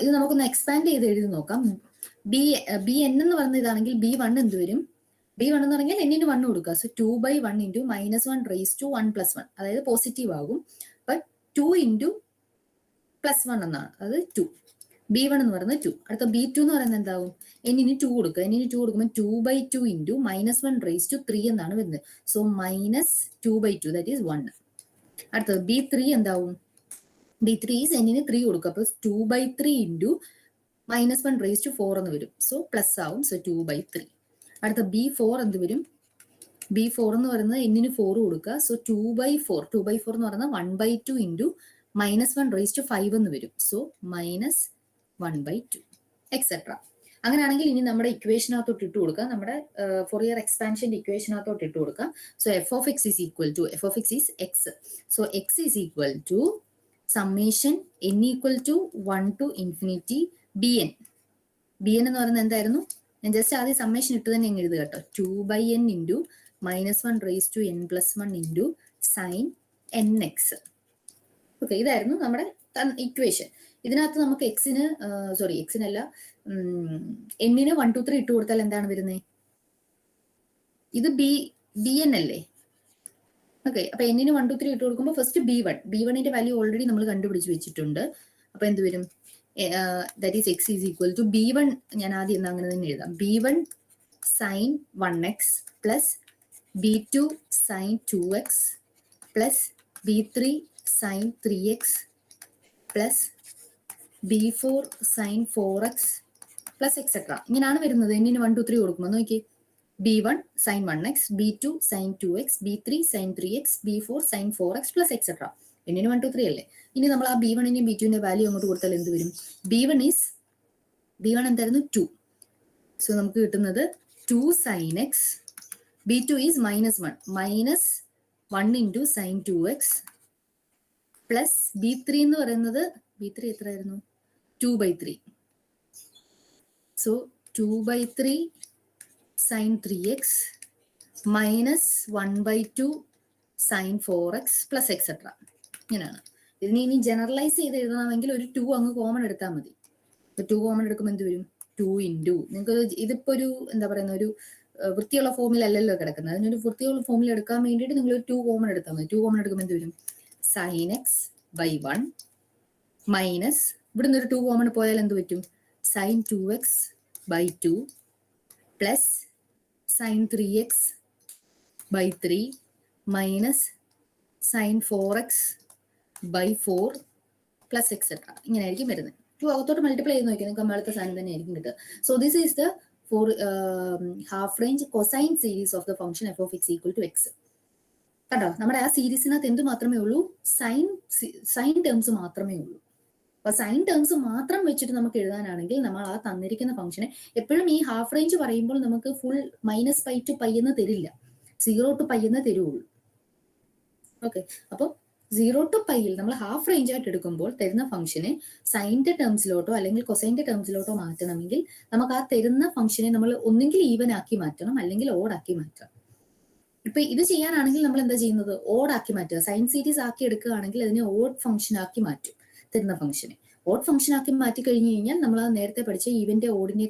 ഇത് നമുക്കൊന്ന് എക്സ്പാൻഡ് ചെയ്ത് എഴുതി നോക്കാം. ബി എൻ എന്ന് പറയുന്ന ഇതാണെങ്കിൽ B1 എന്ത് വരും, B1 എന്ന് പറഞ്ഞാൽ എന്നിന് 1 കൊടുക്കുക. So 2 by 1 into -1 raise to 1 plus 1, അതായത് പോസിറ്റീവ് ആകും. ബട്ട് 2 ഇൻറ്റു പ്ലസ് 1 എന്നാണ്, അത് 2. B1 എന്ന് പറയുന്നത് 2. അടുത്ത B2 എന്ന് പറയുന്നത് എന്താവും, എന്നിന് 2 കൊടുക്കുക. എന്നിന് 2 കൊടുക്കുമ്പോൾ 2 by 2 ഇൻറ്റു -1 റേസ് ടു 3 എന്നാണ് വരുന്നത്. So -2 by 2 that is 1. അടുത്തത് B3 എന്താവും, B3 ഈസ് എന്നിന് 3 കൊടുക്കുക. അപ്പോൾ 2 by 3 ഇൻറ്റു -1 റേസ് ടു 4 എന്ന് വരും. സോ പ്ലസ് ആവും. സോ 2/3. അടുത്ത B4 എന്ത് വരും? B4 എന്ന് പറയുന്നത് എന്നിന് 4 കൊടുക്കുക. സോ 2/4. 2/4 എന്ന് പറയുന്നത് 1/2 ഇൻറ്റു -1 റേസ് ടു 5 എന്ന് വരും. So -1/2 etcetera. അങ്ങനെയാണെങ്കിൽ ഇനി നമ്മുടെ ഇക്വേഷനകത്തോട്ട് ഇട്ട് കൊടുക്കാം. നമ്മുടെ ഫോറിയർ എക്സ്പാൻഷന്റെ ഇക്വേഷനകത്തോട്ട് ഇട്ട് കൊടുക്കാം. So f of x is equal to x. So x is equal to summation n equal to 1 to infinity bn. bn എന്ന് പറയുന്നത് എന്തായിരുന്നു? ഞാൻ ജസ്റ്റ് ആദ്യം സമ്മേഷൻ ഇട്ട് തന്നെ അങ്ങ് എഴുതുക കേട്ടോ. 2/n into -1 raise to n+1 into sine nx. Okay, ഇതായിരുന്നു നമ്മുടെ ഇക്വേഷൻ. ഇതിനകത്ത് നമുക്ക് എക്സിനല്ല എന്നിന് 1 2 3 ഇട്ട് കൊടുത്താൽ എന്താണ് വരുന്നത്? ഇത് bn അല്ലേ? ഓക്കെ, അപ്പൊ എന്നിന് 1 2 3 ഇട്ട് കൊടുക്കുമ്പോൾ ഫസ്റ്റ് b1ന്റെ വാല്യൂ ഓൾറെഡി നമ്മൾ കണ്ടുപിടിച്ച് വെച്ചിട്ടുണ്ട്. അപ്പൊ എന്ത് വരും? That is x is equal to b1. ഞാൻ ആദ്യം എന്നാ അങ്ങനെ തന്നെ എഴുതാം. b1 sine 1x plus b2 sine 2x plus b3 sine 3x plus b4 sine 4x plus etcetera. ഇങ്ങനെയാണ് വരുന്നത്. എന്നിന് 1 2 3 കൊടുക്കുമ്പോൾ നോക്കി, b1 sine 1x, b2 sine 2x, b3 sine 3x, b4 sine 4x plus etcetera. എന്നിന് 1 2 3 അല്ലേ? ഇനി നമ്മൾ ആ b1ന്റെയും b2ന്റെ വാല്യൂ അങ്ങോട്ട് കൊടുത്താൽ എന്ത് വരും? b1 എന്തായിരുന്നു? 2. സോ നമുക്ക് കിട്ടുന്നത് 2 sine x, b2 is -1 into sine 2x plus b3 എന്ന് പറയുന്നത് b3 എത്രയായിരുന്നു? 2/3. So 2/3 sine 3x minus 1/2 sine 4x plus etcetera. ഇങ്ങനെയാണ്. ഇതിന് ഇനി ജനറലൈസ് ചെയ്ത് എഴുതണമെങ്കിൽ ഒരു 2 അങ്ങ് കോമൺ എടുത്താൽ മതി. 2 കോമൺ എടുക്കുമ്പോൾ എന്ത് വരും? 2 ഇൻറ്റു, നിങ്ങൾക്ക് ഇതിപ്പോ ഒരു എന്താ പറയുന്ന ഒരു വൃത്തിയുള്ള ഫോമിലല്ലല്ലോ കിടക്കുന്നത്. അതിനൊരു വൃത്തിയുള്ള ഫോമിൽ എടുക്കാൻ വേണ്ടിയിട്ട് നിങ്ങൾ ഒരു 2 കോമൺ എടുത്താൽ മതി. 2 കോമൺ എടുക്കുമ്പോൾ എന്ത് വരും? സൈൻ x/1 മൈനസ് ഇവിടുന്ന് ഒരു 2 കോമൺ പോയാൽ എന്ത് പറ്റും? Sine 2x/2 plus sine 3x/3 minus sine 4x/4 plus etcetera. ഇങ്ങനെയായിരിക്കും വരുന്നത്. 2 അകത്തോട്ട് മൾട്ടിപ്ലൈ ചെയ്ത് നോക്കിയാൽ നിങ്ങൾക്ക് നമ്മളടുത്ത സാധനം തന്നെ ആയിരിക്കും കിട്ടുക. So this is the half range cosine series of the function f of x equal to x. കണ്ടോ, നമ്മുടെ ആ സീരീസിനകത്ത് എന്ത് മാത്രമേ ഉള്ളൂ? സൈൻ ടേംസ് മാത്രമേ ഉള്ളൂ. അപ്പൊ സൈൻ ടേംസ് മാത്രം വെച്ചിട്ട് നമുക്ക് എഴുതാനാണെങ്കിൽ നമ്മൾ ആ തന്നിരിക്കുന്ന ഫംഗ്ഷനെ എപ്പോഴും ഈ ഹാഫ് റേഞ്ച് പറയുമ്പോൾ നമുക്ക് ഫുൾ -π to π എന്ന് തരില്ല, 0 to π എന്ന് തരുള്ളൂ. ഓക്കെ, അപ്പോൾ 0 to π നമ്മൾ ഹാഫ് റേഞ്ച് ആയിട്ട് എടുക്കുമ്പോൾ തരുന്ന ഫംഗ്ഷനെ സൈൻ്റെ ടേംസിലോട്ടോ അല്ലെങ്കിൽ കൊസൈൻ്റെ ടേംസിലോട്ടോ മാറ്റണമെങ്കിൽ നമുക്ക് ആ തരുന്ന ഫംഗ്ഷനെ നമ്മൾ ഒന്നെങ്കിൽ ഈവൻ ആക്കി മാറ്റണം, അല്ലെങ്കിൽ ഓഡ് ആക്കി മാറ്റണം. ഇപ്പൊ ഇത് ചെയ്യാനാണെങ്കിൽ നമ്മൾ എന്താ ചെയ്യുന്നത്? ഓഡ് ആക്കി മാറ്റുക. സൈൻ സീരീസ് ആക്കി എടുക്കുകയാണെങ്കിൽ അതിനെ ഓഡ് ഫംഗ്ഷൻ ആക്കി മാറ്റും. തരുന്ന ഫംഗ്ഷനെ ഓഡ് ഫംഗ്ഷൻ ആക്കി മാറ്റി കഴിഞ്ഞു കഴിഞ്ഞാൽ നമ്മൾ ആ നേരത്തെ പഠിച്ച ഈവന്റെ ഓഡിനെ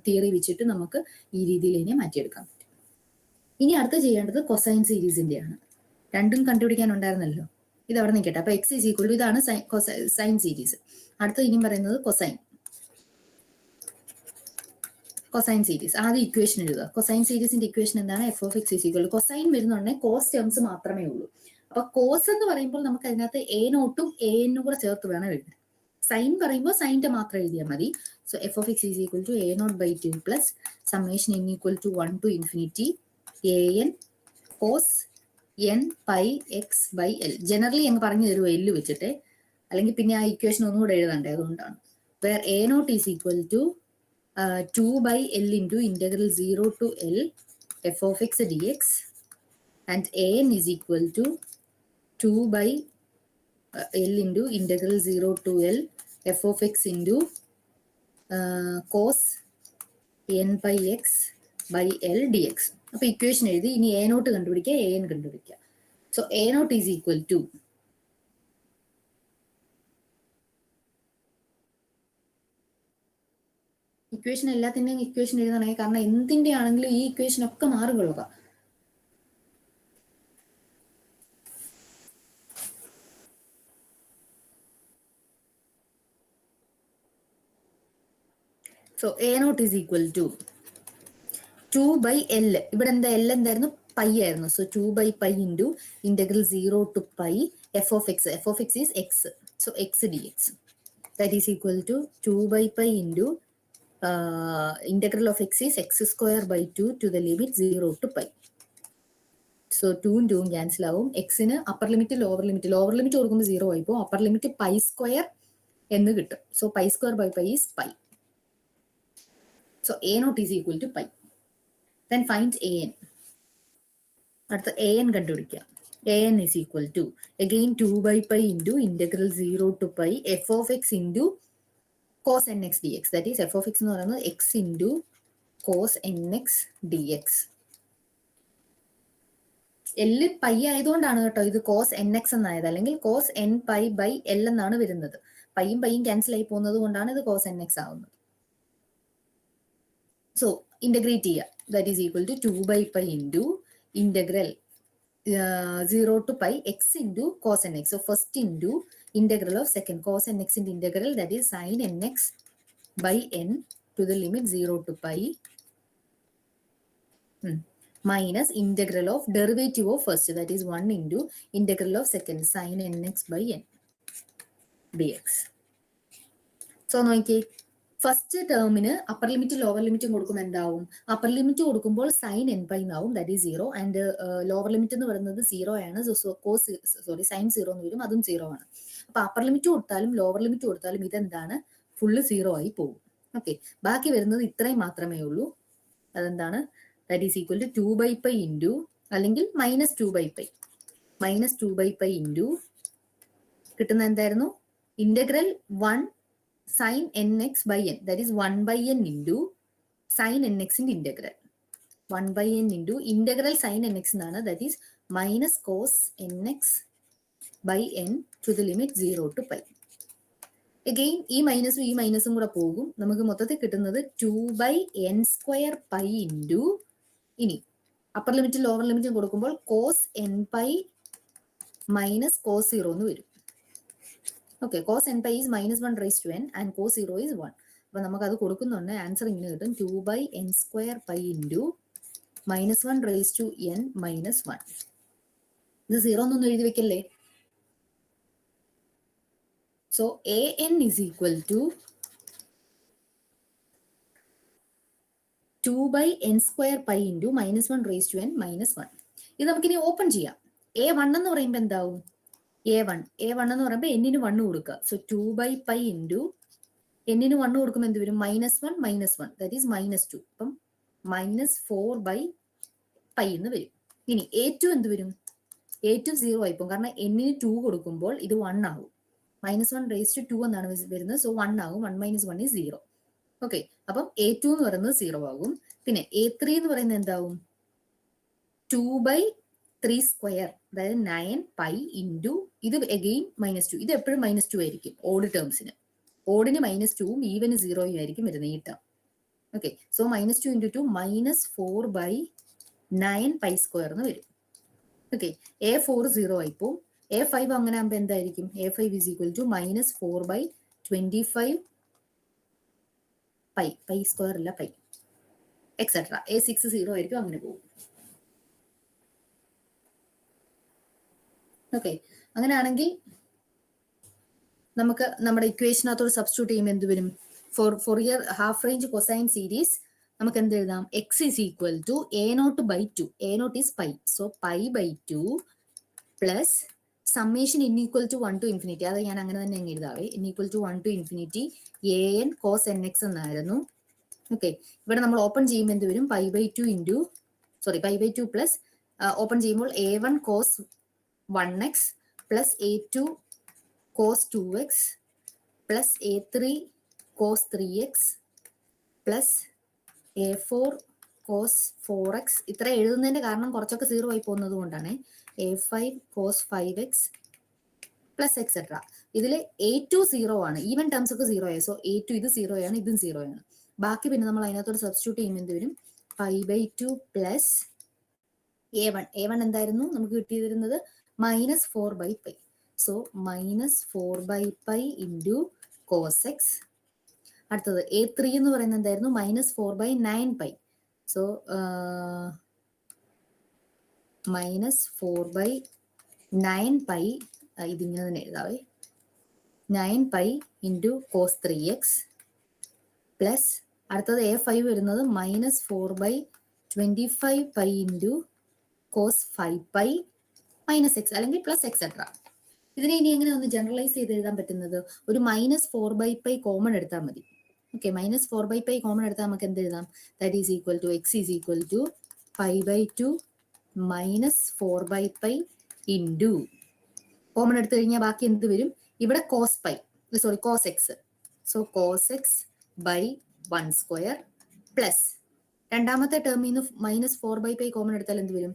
തിയറി വെച്ചിട്ട് നമുക്ക് ഈ രീതിയിൽ ഇതിനെ മാറ്റിയെടുക്കാൻ പറ്റും. ഇനി അടുത്ത് ചെയ്യേണ്ടത് കൊസൈൻ സീരീസിന്റെ ആണ്. രണ്ടും കണ്ടുപിടിക്കാനുണ്ടായിരുന്നല്ലോ. ഇത് അവിടെ നിൽക്കട്ടെ. അപ്പൊ x ഈസ് ഈക്വൽ ടു ഇതാണ് സൈൻ സീരീസ്. അടുത്ത ഇനിയും പറയുന്നത് കൊസൈൻ സീരീസ്. ആദ്യം ഇക്വേഷൻ എഴുതുക. കൊസൈൻ സീരീസിന്റെ ഇക്വേഷൻ എന്താണ്? f of x is equal to cosine വരുന്നുണ്ടെങ്കിൽ കോസ് ടേംസ് മാത്രമേ ഉള്ളൂ. അപ്പൊ കോസ് എന്ന് പറയുമ്പോൾ നമുക്ക് അതിനകത്ത് a0ഉം an കൂടെ ചേർത്ത് വേണം എഴുതാൻ. സൈൻ പറയുമ്പോൾ സൈൻ്റെ മാത്രം എഴുതിയാൽ മതി. So f of x is equal to a0/2 plus summation n equal to 1 to infinity an cos n pi x/l. Generally അങ്ങ് പറഞ്ഞു തരുമോ എല്ല് വെച്ചിട്ട്, അല്ലെങ്കിൽ പിന്നെ ആ ഇക്വേഷൻ ഒന്നുകൂടെ എഴുതണ്ടേ, അതുകൊണ്ടാണ്. Where a0 is equal to 2/l into integral 0 to l f of x dx and an is equal to 2/l into integral 0 to l f of x into cos n pi x by l dx. അപ്പൊ equation എഴുതി ഇനി a0 കണ്ടുപിടിക്കുക, an കണ്ടുപിടിക്കുക. So a0 is equal to equation എല്ലാത്തിൻ്റെയും equation എഴുതണമെങ്കിൽ, കാരണം എന്തിൻ്റെ ആണെങ്കിലും ഈ ഇക്വേഷൻ ഒക്കെ മാറുകൊള്ളുക. സോ a0 is equal to 2/l. ഇവിടെ എന്താ l എന്തായിരുന്നു? പൈ ആയിരുന്നു. So 2/π into integral 0 to π f of x. f of x is x. So x dx. that is equal to 2 by pi into integral of x is x square by 2 to the limit 0 to pi. So 2 ഉം 2 ഉം cancel ആവും. എക്സിന് upper limit lower limit കൊടുക്കുമ്പോൾ 0 ആയിപ്പോ upper limit pi square എന്ന് കിട്ടും. So pi square by pi is pi. So a naught is equal to pi. Then find a n. അടുത്ത a n കണ്ടുപിടിക്കാം. A n is equal to again 2 by pi into integral 0 to pi f of x into cos nx dx. That is f of x എന്ന് പറയുന്നത് x into cos nx dx. L pi ആയതുകൊണ്ടാണ് കേട്ടോ ഇത് cos n x എന്നായത്, അല്ലെങ്കിൽ cos n pi by l എന്നാണ് വരുന്നത്. പൈയും പൈയും ക്യാൻസൽ ആയി പോകുന്നത് കൊണ്ടാണ് ഇത് കോസ് എൻ എക്സ് ആവുന്നത്. സോ ഇന്റഗ്രേറ്റ് ചെയ്യുക. That is equal to 2 by pi into integral 0 to pi x into cos nx. So first into integral of second cos nx into integral, that is sin nx by n to the limit 0 to pi minus integral of derivative of first, that is 1 into integral of second sin nx by n dx. So നോക്കിയേ, first ടേമിന് upper limit lower ലിമിറ്റും കൊടുക്കുമ്പോൾ എന്താവും? Upper limit കൊടുക്കുമ്പോൾ sign n pi എന്നാവും, that is 0. And lower limit എന്ന് പറയുന്നത് 0 ആണ്. സൈൻ 0 എന്ന് വരും, അതും 0 ആണ്. അപ്പൊ അപ്പർ ലിമിറ്റ് കൊടുത്താലും ലോവർ ലിമിറ്റ് കൊടുത്താലും ഇതെന്താണ്? ഫുള്ള് 0 ആയി പോകും. ഓക്കെ, ബാക്കി വരുന്നത് ഇത്രയും മാത്രമേ ഉള്ളൂ. അതെന്താണ്? That is equal to 2 by pi into, അല്ലെങ്കിൽ -2 by pi, -2 by pi into കിട്ടുന്ന എന്തായിരുന്നു? Integral 1 sin nx by n, that is 1 by n into sin nx in integral 1 by n into integral sin nx എന്നാണ്, that is minus cos nx by n to the limit 0 to pi. Again ഈ മൈനസും കൂടെ പോകും. നമുക്ക് മൊത്തത്തിൽ കിട്ടുന്നത് 2 by n square pi into, ഇനി upper ലിമിറ്റും lower ലിമിറ്റും കൊടുക്കുമ്പോൾ cos n pi minus cos 0 എന്ന് വരും. Okay, cos n pi is -1 raised to n and cos 0 is 1. അപ്പൊ നമുക്ക് അത് കൊടുക്കുന്നുണ്ട്. ആൻസർ ഇങ്ങനെ കിട്ടും 2 by n square pi into -1 raised to n minus 1. ഇത് 0 എന്നൊന്നും എഴുതി വെക്കല്ലേ. So a n is equal to 2 by n square pi into -1 raised to n minus 1. ഇത് നമുക്കിനി ഓപ്പൺ ചെയ്യാം. a1 എന്ന് പറയുമ്പോൾ എന്താവും? a1 എന്ന് പറയുമ്പോൾ എന്നിന് 1 കൊടുക്കുക. സോ 2 by pi ഇൻറ്റു എന്നിന് 1 കൊടുക്കുമ്പോൾ എന്ത് വരും? -1 ദാറ്റ് ഈസ് -2. അപ്പം -4 by pi എന്ന് വരും. ഇനി a2 എന്ത് വരും? a2 0 ആയിപ്പോൾ, കാരണം എന്നിന് 2 കൊടുക്കുമ്പോൾ ഇത് 1 ആകും. -1 raised to 2 എന്നാണ് വരുന്നത്. സോ 1 ആകും. 1 - 1 is 0. ഓക്കെ, അപ്പം a2 എന്ന് പറയുന്നത് 0 ആകും. പിന്നെ a3 എന്ന് പറയുന്നത് എന്താവും? 2 by 3 സ്ക്വയർ, അതായത് 9 pi ഇൻറ്റു ഇത് അഗെയിൻ -2. ഇത് എപ്പോഴും -2 ആയിരിക്കും ഓഡ് ടേംസിന്. ഓഡിന് -2ഉം ഈവന് 0യും ആയിരിക്കും വരുന്നത് ഈ term. Okay, so -2 into 2 -4 by 9 pi square എന്ന് വരും. Okay, a4 0 ആയിപ്പോൾ. a5 അങ്ങനെ ആകുമ്പോൾ എന്തായിരിക്കും? a5 is equal to -4 by 25 pi square അല്ല പൈ എക്സെട്ര. a6 0 ആയിരിക്കും, അങ്ങനെ പോകും. ഓക്കെ, അങ്ങനെയാണെങ്കിൽ നമുക്ക് നമ്മുടെ ഇക്വേഷനകത്തോട് സബ്സ്റ്റിറ്റ്യൂട്ട് ചെയ്യുമ്പോൾ എന്ത് വരും? Fourier half range cosine series നമുക്ക് എന്ത് എഴുതാം? X is equal to a0/2. a0 is pi, so π/2 plus summation n equal to 1 to infinity. അത് ഞാൻ അങ്ങനെ തന്നെ അങ്ങ് എഴുതാവേ. N equal to 1 to infinity an cos nx എന്നായിരുന്നു. ഓക്കെ, ഇവിടെ നമ്മൾ ഓപ്പൺ ചെയ്യുമ്പോൾ എന്ത് വരും? π/2 പ്ലസ് ഓപ്പൺ ചെയ്യുമ്പോൾ a1 cos 1x plus a2 cos 2x plus a3 cos 3x plus a4 cos 4x. ഇത്ര എഴുതുന്നതിന്റെ കാരണം കുറച്ചൊക്കെ 0 ആയി പോകുന്നത് കൊണ്ടാണ്. a5 cos 5x plus etcetera. ഇതിൽ a2 0 ആണ്, ഈവൻ ടേംസ് ഒക്കെ 0 ആയി. സോ a2 ഇത് 0 ആണ്, ഇതും 0 ആണ്. ബാക്കി പിന്നെ നമ്മൾ അതിനകത്തോട് സബ്സ്റ്റിറ്റ്യൂട്ട് ചെയ്യുമ്പോൾ എന്ത് വരും? π/2 പ്ലസ് a1 എന്തായിരുന്നു നമുക്ക് കിട്ടിയിരുന്നത്? -4 by pi. So -4 pi into cos x. അടുത്തത് a3 എന്ന് പറയുന്നത് എന്തായിരുന്നു? -4 by 9 pi. So -4 by 9 pi ഇതിങ്ങനെ തന്നെ എഴുതാവേ. 9 ഇൻറ്റു കോസ് 3x പ്ലസ് അടുത്തത് A5 വരുന്നത് -4/25 ഇൻറ്റു കോസ് 5 - x അല്ലെങ്കിൽ പ്ലസ് എക്സെട്ര. ഇതിനെ ഇനി എങ്ങനെ ഒന്ന് ജനറലൈസ് ചെയ്ത് എഴുതാൻ പറ്റുന്നത്? ഒരു -4/π കോമൺ എടുത്താൽ മതി. ഓക്കെ, -4/π കോമൺ എടുത്താൽ നമുക്ക് എന്ത് എഴുതാം? That is equal to x is equal to π/2 -4/π into common എടുത്തു കഴിഞ്ഞാൽ ബാക്കി എന്ത് വരും? ഇവിടെ cos x, so cos x by 1² plus രണ്ടാമത്തെ ടേമിൽ നിന്ന് -4/π കോമൺ എടുത്താൽ എന്ത് വരും?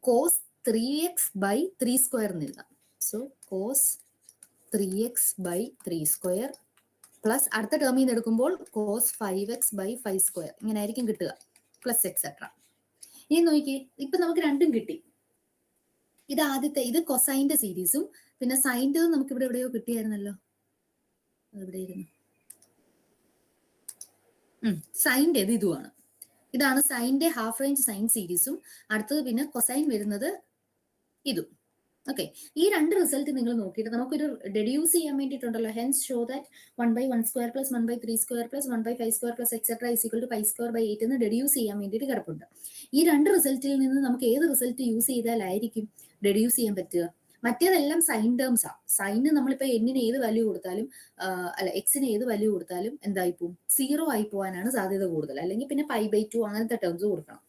കോസ് 3x ബൈ 3² എന്ന് എഴുതാം. So cos 3x by 3² plus അടുത്ത ടേമിൽ നിന്ന് എടുക്കുമ്പോൾ കോസ് 5x ബൈ 5², ഇങ്ങനെ ആയിരിക്കും കിട്ടുക, പ്ലസ് എക്സെട്ര. ഇനി നോക്കിയേ, ഇപ്പൊ നമുക്ക് രണ്ടും കിട്ടി. ഇത് ആദ്യത്തെ, ഇത് കൊസൈൻ്റെ സീരീസും പിന്നെ സൈൻ്റെ നമുക്ക് ഇവിടെ എവിടെയോ കിട്ടിയായിരുന്നല്ലോ, അതെവിടെയായിരുന്നു? സൈൻ്റെ ഇതുമാണ്. ഇതാണ് സൈൻ്റെ ഹാഫ് റേഞ്ച് സൈൻ സീരീസും അടുത്തത് പിന്നെ കൊസൈൻ വരുന്നത് ഇതും. ഓക്കെ, ഈ രണ്ട് റിസൾട്ട് നിങ്ങൾ നോക്കിയിട്ട് നമുക്കൊരു ഡെഡ്യൂസ് ചെയ്യാൻ വേണ്ടിയിട്ടുണ്ടല്ലോ. Hence show that 1/1² plus 1/3² plus 1/5² plus etcetera is equal to π²/8 എന്ന് ഡെഡ്യൂസ് ചെയ്യാൻ വേണ്ടിയിട്ട് കിടപ്പുണ്ട്. ഈ രണ്ട് റിസൾട്ടിൽ നിന്ന് നമുക്ക് ഏത് റിസൾട്ട് യൂസ് ചെയ്താലായിരിക്കും ഡെഡ്യൂസ് ചെയ്യാൻ പറ്റുക? മറ്റേതെല്ലാം സൈൻ ടേംസ് ആണ്. സൈന് നമ്മളിപ്പോൾ എന്നിന് ഏത് വാല്യൂ കൊടുത്താലും എക്സിന് ഏത് വാല്യൂ കൊടുത്താലും എന്തായിപ്പോവും? 0 ആയി പോകാനാണ് സാധ്യത കൂടുതൽ. അല്ലെങ്കിൽ പിന്നെ π/2 അങ്ങനത്തെ ടേംസ് കൊടുക്കണം.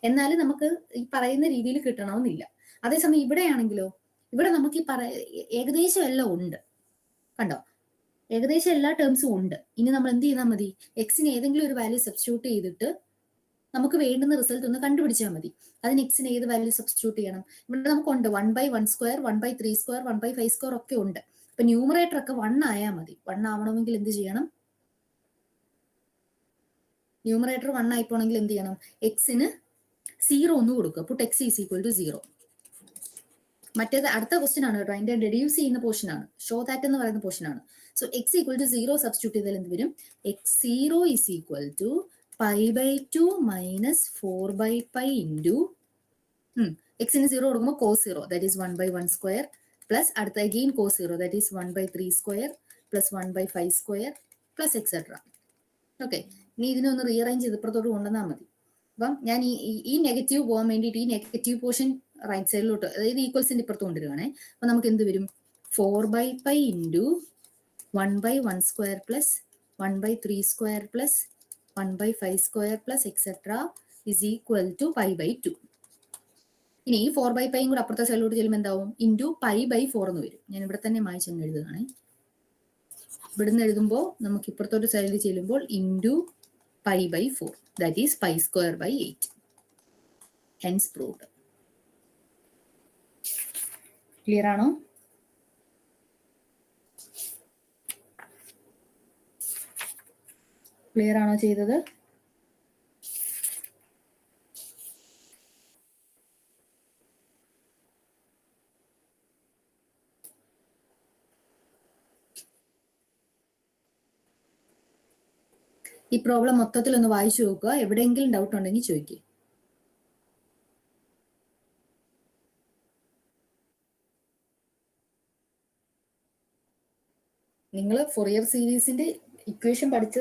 എന്നാലും നമുക്ക് ഈ പറയുന്ന രീതിയിൽ കിട്ടണമെന്നില്ല. അതേസമയം ഇവിടെയാണെങ്കിലോ, ഇവിടെ നമുക്ക് ഈ ഏകദേശം എല്ലാം ഉണ്ട്, കണ്ടോ? ഏകദേശം എല്ലാ ടേംസും ഉണ്ട്. ഇനി നമ്മൾ എന്ത് ചെയ്താൽ മതി? എക്സിന് ഏതെങ്കിലും ഒരു വാല്യൂ സബ്സ്റ്റിറ്റ്യൂട്ട് ചെയ്തിട്ട് നമുക്ക് വേണ്ടുന്ന റിസൾട്ട് ഒന്ന് കണ്ടുപിടിച്ചാൽ മതി. അതിന് എക്സിന് ഏത് വാല്യൂ സബ്സ്റ്റിറ്റ്യൂട്ട് ചെയ്യണം? ഇവിടെ നമുക്കുണ്ട് 1/1², 1/3², 1/5² ഒക്കെ ഉണ്ട്. അപ്പൊ ന്യൂമറേറ്റർ ഒക്കെ 1 ആയാൽ മതി. 1 ആവണമെങ്കിൽ എന്ത് ചെയ്യണം? ന്യൂമറേറ്റർ 1 ആയി പോണെങ്കിൽ എന്ത് ചെയ്യണം? എക്സിന് 0 ഒന്ന് കൊടുക്കുക. Put x is equal to 0. മറ്റേത് അടുത്ത ക്വസ്റ്റ്യൻ ആണ് കേട്ടോ, അതിന്റെ ഡെഡ്യൂസ് ചെയ്യുന്ന പോർഷൻ ആണ്, ഷോ ദാറ്റ് എന്ന് പറയുന്ന പോർഷൻ ആണ്. So x equal to 0 substitute ചെയ്താൽ എന്ത് വരും? x0 is equal to π/2 -4/π into എക്സിന് 0 കൊടുക്കുമ്പോൾ കോസ് 0 ദാറ്റ് ഈസ് 1/1² പ്ലസ് അടുത്ത again cos 0 that is 1/3² plus 1/5² plus etcetera. Okay, ഇനി ഇതിനൊന്ന് റീഅറേഞ്ച് ചെയ്ത് ഇപ്പുറത്തോട്ട് കൊണ്ടുവന്നാൽ മതി. അപ്പം ഞാൻ ഈ നെഗറ്റീവ് പോകാൻ വേണ്ടിയിട്ട് ഈ നെഗറ്റീവ് പോർഷൻ റൈറ്റ് സൈഡിലോട്ട്, അതായത് ഈക്വൽസിന്റെ ഇപ്പുറത്ത് കൊണ്ടുവരികയാണെ. അപ്പൊ നമുക്ക് എന്ത് വരും? 4/π into 1/1² plus 1/3² plus 1/5² plus etcetera is equal to π/2. ഇനി ഈ 4/πയും കൂടെ അപ്പുറത്തെ സൈഡിലോട്ട് ചെല്ലുമ്പോൾ എന്താവും? ഇൻറ്റു π/4 എന്ന് വരും. ഞാൻ ഇവിടെ തന്നെ മായ്ച്ചങ്ങ് എഴുതുകയാണെ. ഇവിടുന്ന് എഴുതുമ്പോൾ നമുക്ക് ഇപ്പുറത്തോട്ട് സൈഡിൽ ചെല്ലുമ്പോൾ into π/4 that is π²/8. Hence proved. Clear ആണോ? ക്ലിയർ ആണോ ചെയ്തത്? ഈ പ്രോബ്ലം മൊത്തത്തിൽ ഒന്ന് വായിച്ചു നോക്കുക. എവിടെയെങ്കിലും ഡൗട്ട് ഉണ്ടെങ്കിൽ ചോദിക്കുക. നിങ്ങൾ ഫൊറിയർ സീരീസിന്റെ ഇക്വേഷൻ പഠിച്ച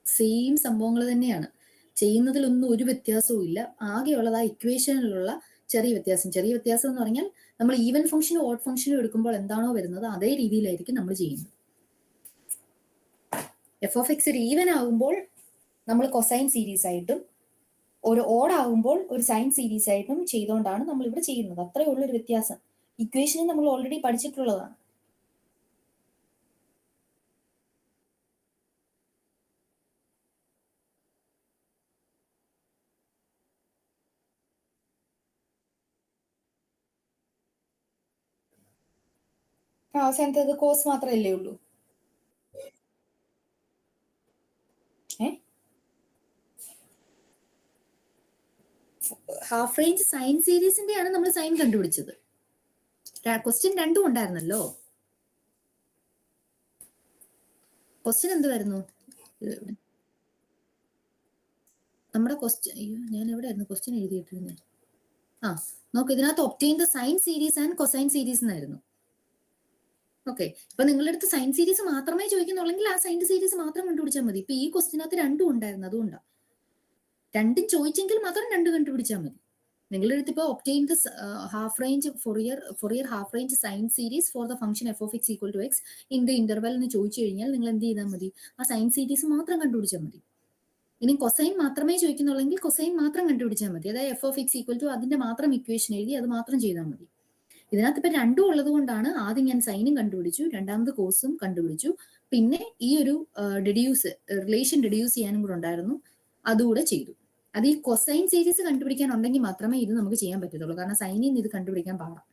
സെയിം സംഭവങ്ങൾ തന്നെയാണ്. ചെയ്യുന്നതിലൊന്നും ഒരു വ്യത്യാസവും ഇല്ല. ആകെയുള്ളത് ആ ഇക്വേഷനിലുള്ള ചെറിയ വ്യത്യാസം. ചെറിയ വ്യത്യാസം എന്ന് പറഞ്ഞാൽ നമ്മൾ ഈവൻ ഫംഗ്ഷനും ഓഡ് ഫംഗ്ഷനും എടുക്കുമ്പോൾ എന്താണോ വരുന്നത് അതേ രീതിയിലായിരിക്കും നമ്മൾ ചെയ്യുന്നത്. f(x) ഒരു ഈവൻ ആകുമ്പോൾ നമ്മൾ കൊസൈൻ സീരീസ് ആയിട്ടും ഒരു ഓഡ് ആകുമ്പോൾ ഒരു സൈൻ സീരീസ് ആയിട്ടും ചെയ്തുകൊണ്ടാണ് നമ്മൾ ഇവിടെ ചെയ്യുന്നത്. അത്രയേ ഉള്ളൂ ഒരു വ്യത്യാസം. ഇക്വേഷനും നമ്മൾ ഓൾറെഡി പഠിച്ചിട്ടുള്ളതാണ്. അവസാനത്തേത് കോസ് മാത്രമല്ലേ ഉള്ളൂ? ഹാഫ് റേഞ്ച് സൈൻ സീരീസിന്റെയാണ് നമ്മൾ സൈൻ കണ്ടുപിടിച്ചത്. ക്വസ്റ്റ്യൻ രണ്ടും ഉണ്ടായിരുന്നല്ലോ. ക്വസ്റ്റ്യൻ എന്തുവായിരുന്നു നമ്മുടെ ക്വസ്റ്റ്യൻ? അയ്യോ, ഞാൻ എവിടെയായിരുന്നു ക്വസ്റ്റ്യൻ എഴുതിയിട്ടിരുന്നത്? നോക്ക്, ഇതിനകത്ത് obtain the sine series and cosine series എന്നായിരുന്നു. ഓക്കെ, ഇപ്പൊ നിങ്ങളുടെ അടുത്ത് സൈൻ സീരീസ് മാത്രമേ ചോദിക്കുന്നുള്ളെങ്കിൽ ആ സൈൻ സീരീസ് മാത്രം കണ്ടുപിടിച്ചാൽ മതി. ഇപ്പൊ ഈ ക്വസ്റ്റിനകത്ത് രണ്ടും ഉണ്ടായിരുന്നു, അതുകൊണ്ടാണ് രണ്ടും ചോദിച്ചെങ്കിൽ മാത്രം രണ്ട് കണ്ടുപിടിച്ചാൽ മതി. നിങ്ങളുടെ അടുത്ത് ഇപ്പോൾ obtain the half range Fourier half range sine series for the function f of x equal to x in the interval എന്ന് ചോദിച്ചു കഴിഞ്ഞാൽ നിങ്ങൾ എന്ത് ചെയ്താൽ മതി, ആ സൈൻ സീരീസ് മാത്രം കണ്ടുപിടിച്ചാൽ മതി. ഇനി കൊസൈൻ മാത്രമേ ചോദിക്കുന്നുള്ളെങ്കിൽ കൊസൈൻ മാത്രം കണ്ടുപിടിച്ചാൽ മതി. അതായത് f of x equal to അതിന്റെ മാത്രം ഇക്വേഷൻ എഴുതി അത് മാത്രം ചെയ്താൽ മതി. ഇതിനകത്ത് ഇപ്പൊ രണ്ടും ഉള്ളത് കൊണ്ടാണ് ആദ്യം ഞാൻ സൈനും കണ്ടുപിടിച്ചു, രണ്ടാമത് കോസും കണ്ടുപിടിച്ചു, പിന്നെ ഈ ഒരു റിലേഷൻ ഡെഡ്യൂസ് ചെയ്യാനും കൂടെ ഉണ്ടായിരുന്നു, അതുകൂടെ ചെയ്തു. അത് ഈ കൊസൈൻ സീരീസ് കണ്ടുപിടിക്കാൻ ഉണ്ടെങ്കിൽ മാത്രമേ ഇത് നമുക്ക് ചെയ്യാൻ പറ്റത്തുള്ളൂ, കാരണം സൈനിൽ നിന്ന് ഇത് കണ്ടുപിടിക്കാൻ പാടാം.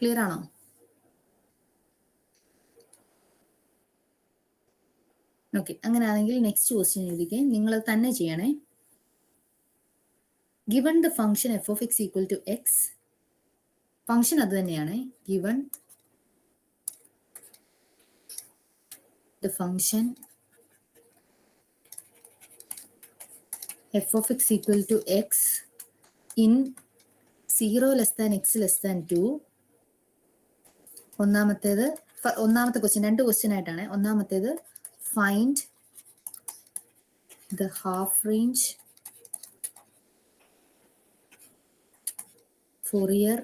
ക്ലിയർ ആണോ? ഓക്കെ, അങ്ങനെയാണെങ്കിൽ നെക്സ്റ്റ് ക്വസ്റ്റ്യൻ എഴുതിക്കേ, നിങ്ങൾ തന്നെ ചെയ്യണേ. Given the function f of x equal to x, function അത് തന്നെയാണ്. Given the function f of x equal to x in 0 less than x less than 2. ഒന്നാമത്തെ ക്വസ്റ്റ്യൻ, രണ്ട് ക്വസ്റ്റ്യൻ ആയിട്ടാണ്. ഒന്നാമത്തേത് find the half range Fourier,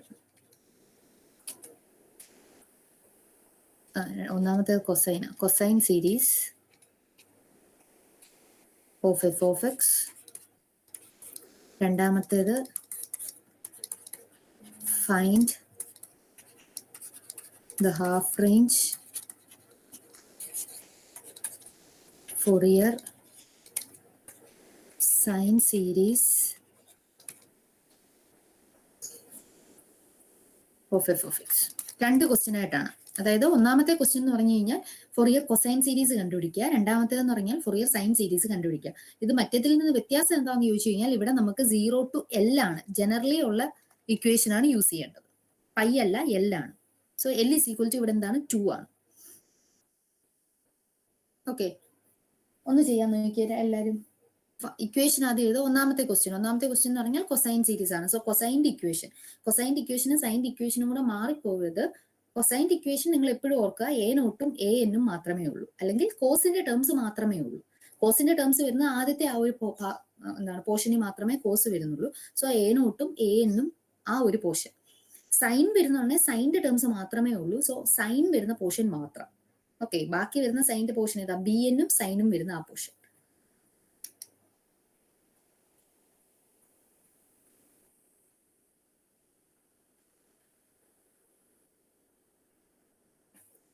ഒന്നാമത്തേത് cosine series of f of x, രണ്ടാമത്തേത് find the half range Fourier sine series of f of x. രണ്ട് question ആയിട്ടാണ്. അതായത് ഒന്നാമത്തെ ക്വസ്റ്റ്യൻ എന്ന് പറഞ്ഞു കഴിഞ്ഞാൽ ഫൊറിയർ കൊസൈൻ സീരീസ് കണ്ടുപിടിക്കുക, രണ്ടാമത്തേതെന്ന് പറഞ്ഞാൽ ഫൊറിയർ സൈൻ സീരീസ് കണ്ടുപിടിക്കുക. ഇത് മറ്റേതിൽ നിന്ന് വ്യത്യാസം എന്താണെന്ന് ചോദിച്ചു കഴിഞ്ഞാൽ ഇവിടെ നമുക്ക് 0 to L ആണ്, ജനറലി ഉള്ള ഇക്വേഷൻ ആണ് യൂസ് ചെയ്യേണ്ടത്, പൈ അല്ല L ആണ്. So L is equal to ഇവിടെ എന്താണ് 2 ആണ്. ഓക്കെ, ഒന്ന് ചെയ്യാൻ നോക്കിയാൽ എല്ലാവരും. ഇക്വേഷൻ ആദ്യം എഴുതുക. ഒന്നാമത്തെ ക്വസ്റ്റ്യൻ എന്ന് പറഞ്ഞാൽ കൊസൈൻ സീരീസ് ആണ്. സോ കൊസൈൻ്റെ ഇക്വേഷനും സൈൻ്റെ ഇക്വേഷനും കൂടെ മാറിപ്പോയത്. കൊസൈൻ്റെ ഇക്വേഷൻ നിങ്ങൾ എപ്പോഴും ഓർക്കുക, എ നോട്ടും എ എന്നും മാത്രമേ ഉള്ളൂ, അല്ലെങ്കിൽ കോസിന്റെ ടേംസ് മാത്രമേ ഉള്ളൂ. കോസിന്റെ ടേംസ് വരുന്ന ആദ്യത്തെ ആ ഒരു പോർഷനിൽ മാത്രമേ കോസ് വരുന്നുള്ളൂ. സോ എ നോട്ടും എ എന്നും ആ ഒരു പോർഷൻ. സൈൻ വരുന്നുണ്ടെങ്കിൽ സൈൻ്റെ ടേംസ് മാത്രമേ ഉള്ളൂ. സോ സൈൻ വരുന്ന പോർഷൻ മാത്രം. ഓക്കെ, ബാക്കി വരുന്ന സൈൻ്റെ പോർഷൻ ഏതാ, ബി എന്നും സൈനും വരുന്ന ആ പോർഷൻ.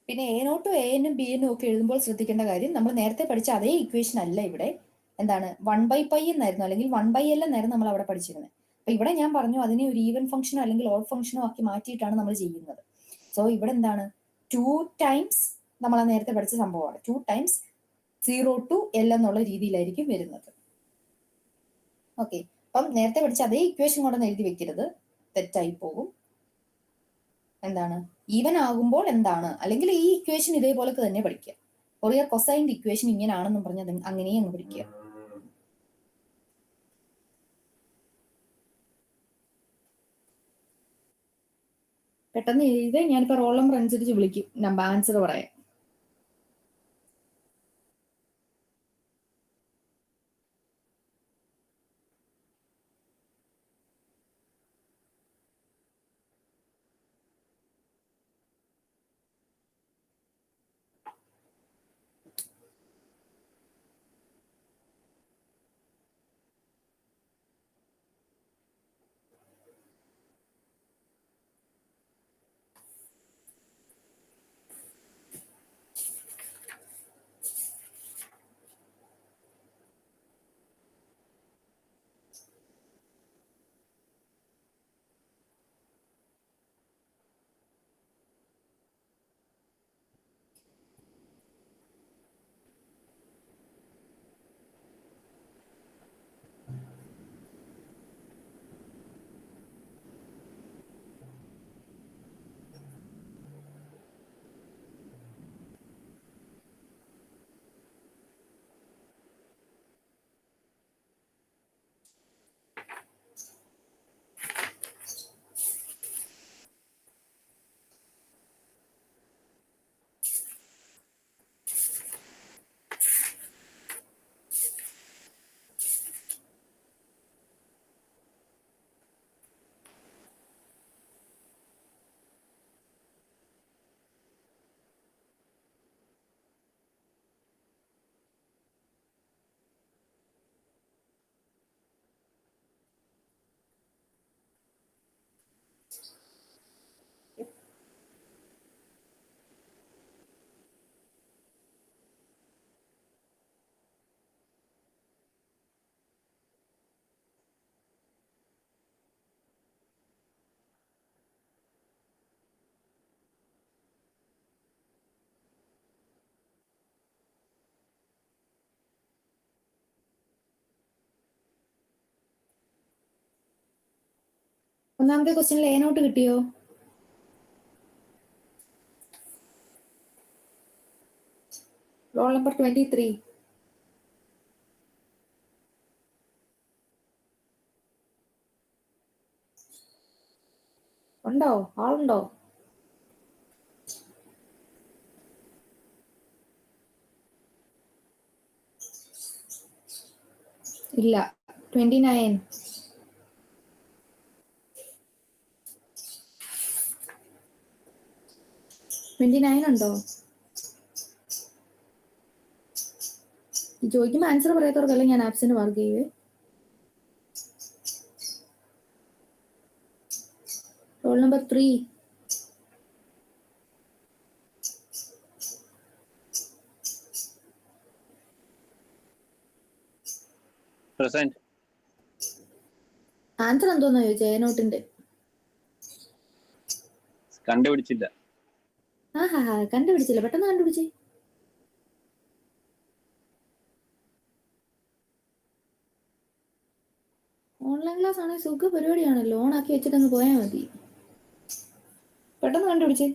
പിന്നെ എ നോട്ടും എ എന്നും ബി എന്നും ഒക്കെ എഴുതുമ്പോൾ ശ്രദ്ധിക്കേണ്ട കാര്യം, നമ്മൾ നേരത്തെ പഠിച്ച അതേ ഇക്വേഷൻ അല്ല ഇവിടെ. എന്താണ് 1/π എന്നായിരുന്നു, അല്ലെങ്കിൽ 1/L എന്നായിരുന്നു നമ്മൾ അവിടെ പഠിച്ചിരുന്നത്. അപ്പൊ ഇവിടെ ഞാൻ പറഞ്ഞു അതിനെ ഒരു ഈവൻ ഫംഗ്ഷനോ അല്ലെങ്കിൽ ഓഡ് ഫംഗ്ഷനോ ആക്കി മാറ്റിയിട്ടാണ് നമ്മൾ ചെയ്യുന്നത്. സോ ഇവിടെ എന്താണ് 2 ടൈംസ് നമ്മൾ നേരത്തെ പഠിച്ച സംഭവമാണ്. 2 ടൈംസ് 0 to L എന്നുള്ള രീതിയിലായിരിക്കും വരുന്നത്. ഓക്കെ, അപ്പം നേരത്തെ പഠിച്ച അതേ ഇക്വേഷൻ കൊണ്ടൊന്ന് എഴുതി വെക്കരുത്, തെറ്റായി പോകും. എന്താണ് ഈവൻ ആകുമ്പോൾ എന്താണ്, അല്ലെങ്കിൽ ഈ ഇക്വേഷൻ ഇതേപോലെ തന്നെ പഠിക്കുക. ഫൊറിയർ കൊസൈൻ്റെ ഇക്വേഷൻ ഇങ്ങനെയാണെന്നും പറഞ്ഞത് അങ്ങനെയും അങ്ങ് പഠിക്കുക. പെട്ടെന്ന് എഴുതി, ഞാനിപ്പോ റോൾ നമ്പർ അനുസരിച്ച് വിളിക്കും ആൻസർ പറയാം. ഒന്നാമത്തെ ക്വസ്റ്റ്യനിൽ എ നോട്ട് കിട്ടിയോ? Roll number 23. ഉണ്ടോ? ആളുണ്ടോ? ഇല്ല. 29. 29 ഉണ്ടോ? ചോദിക്കുമ്പോൾ ആൻസർ പറയാത്തവർക്കല്ല ഞാൻ ആപ്സിന് മാർക്ക് ചെയ്യുവേ. Roll number 3. Present. ആൻസർ എന്തോന്നാ ചോദിച്ചേ? എ നോട്ടിന്റെ കണ്ടുപിടിച്ചില്ല. കണ്ടുപിടിച്ചില്ല, പെട്ടെന്ന് കണ്ടുപിടിച്ചേ. ഓൺലൈൻ ക്ലാസ് ആണെങ്കിൽ സുഖ പരിപാടിയാണല്ലോ, ഓൺ ആക്കി വെച്ചിട്ട് അങ്ങ് പോയാൽ മതി. പെട്ടെന്ന് കണ്ടുപിടിച്ചേ.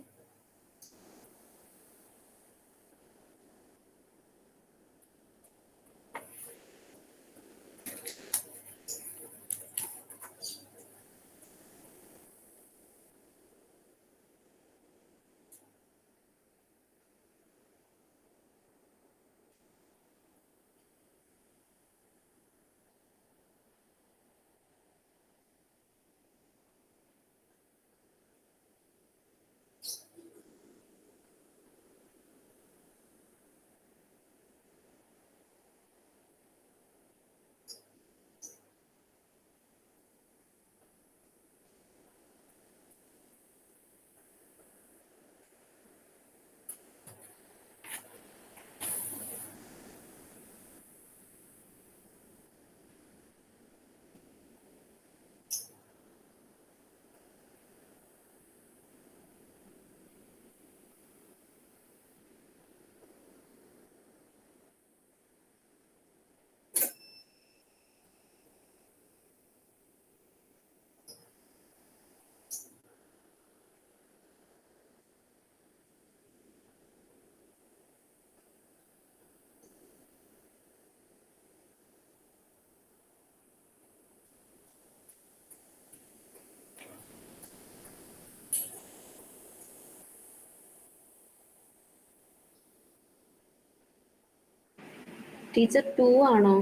ടീച്ചർ 2 ആണോ?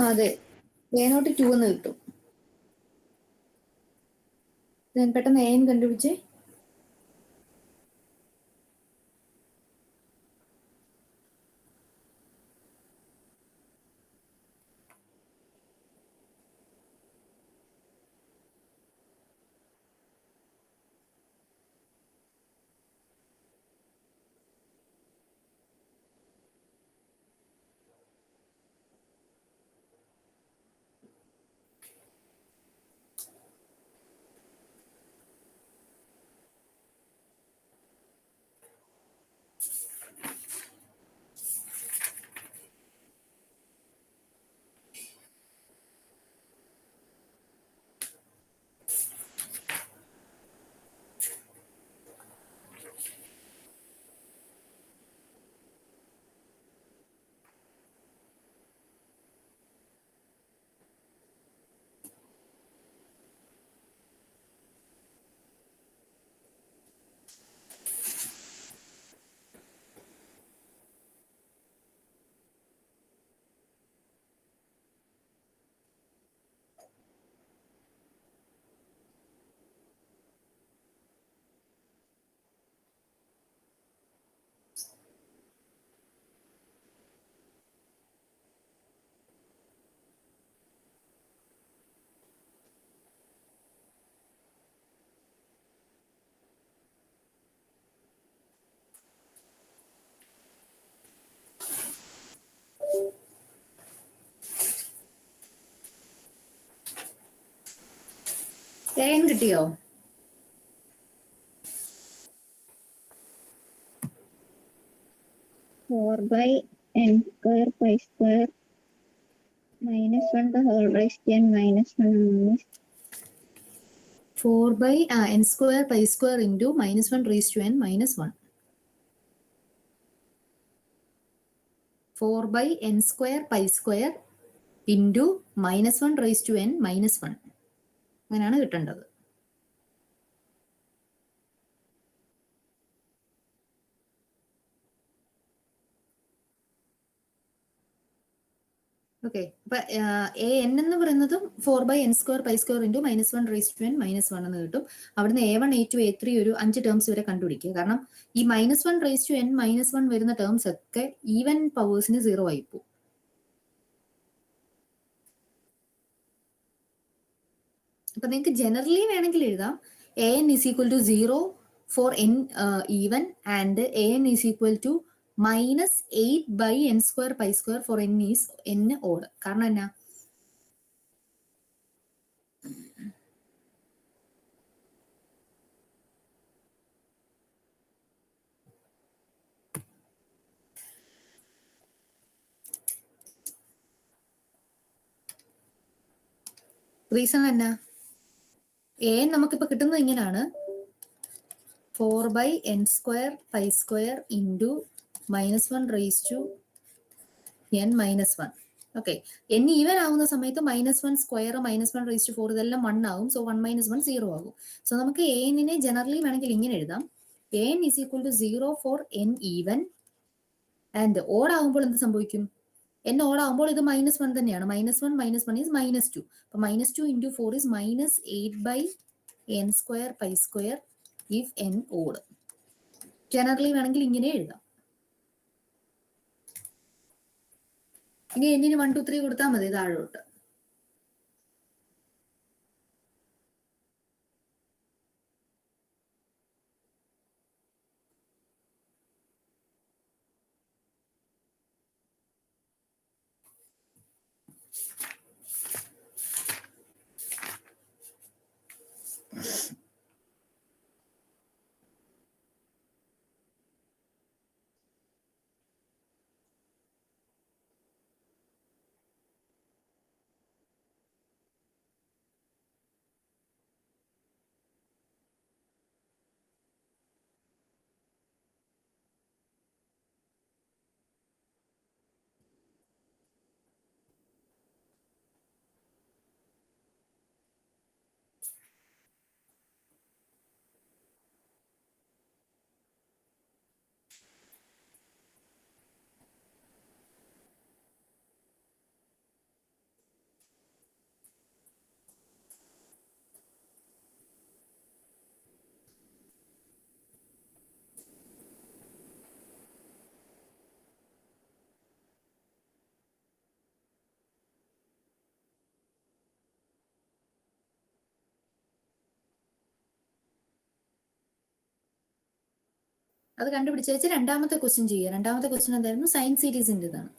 അതെ, എ നോട്ട് 2 എന്ന് കിട്ടും. പെട്ടെന്ന് എൻ കണ്ടുപിടിച്ചേ. എൻ കിട്ടിയോ? Four by n square pi square minus 1 the whole raised to n minus 1 minus 4 by n square pi square into minus 1 raised to n minus 1. 4 by n square pi square into minus 1 raised to n minus 1. അങ്ങനെയാണ് കിട്ടേണ്ടത്. Okay, അപ്പൊ A N എന്ന് പറയുന്നതും 4 by n square pi square into minus 1 raised to n minus 1 എന്ന് കിട്ടും. അവിടുന്ന് A1 A2 A3 ഒരു 5 terms വരെ കണ്ടുപിടിക്കുക. കാരണം ഈ minus 1 raised to n minus 1 വരുന്ന ടേംസ് ഒക്കെ ഈവൻ പവേഴ്സിന് 0 ആയി പോകും. അപ്പൊ നിങ്ങൾക്ക് ജനറലി വേണമെങ്കിൽ എഴുതാം an is equal to 0 for n even and an is equal to minus 8 by n square pi square for n is n odd. കാരണം എന്നാ, റീസൺ എന്നാ, an നമുക്കിപ്പോ കിട്ടുന്നത് ഇങ്ങനെയാണ് 4 by n square pi square into minus 1 raised to n minus 1. Okay, n even ആവുന്ന സമയത്ത് minus 1 square minus 1 raise to 4 ഇതെല്ലാം 1 ആകും. സോ 1 minus 1 0 ആകും. സോ നമുക്ക് an ജനറലി വേണമെങ്കിൽ ഇങ്ങനെ എഴുതാം, an is equal to 0 for n even and odd ആകുമ്പോൾ എന്ത് സംഭവിക്കും, n ഓഡ് ആകുമ്പോൾ ഇത് മൈനസ് 1 തന്നെയാണ്. Minus 1 minus 1 is minus 2. അപ്പൊ minus 2 into 4 is minus 8 by n square pi square if n odd. Generally വേണമെങ്കിൽ ഇങ്ങനെ എഴുതാം. ഇനി എന്നിന് 1 2 3 കൊടുത്താൽ മതി താഴോട്ട്. അത് കണ്ടുപിടിച്ച് വെച്ച് രണ്ടാമത്തെ ക്വസ്റ്റ്യൻ ചെയ്യുക. രണ്ടാമത്തെ ക്വസ്റ്റ്യൻ എന്തായിരുന്നു, സൈൻ സീരീസിൻ്റെതാണ്.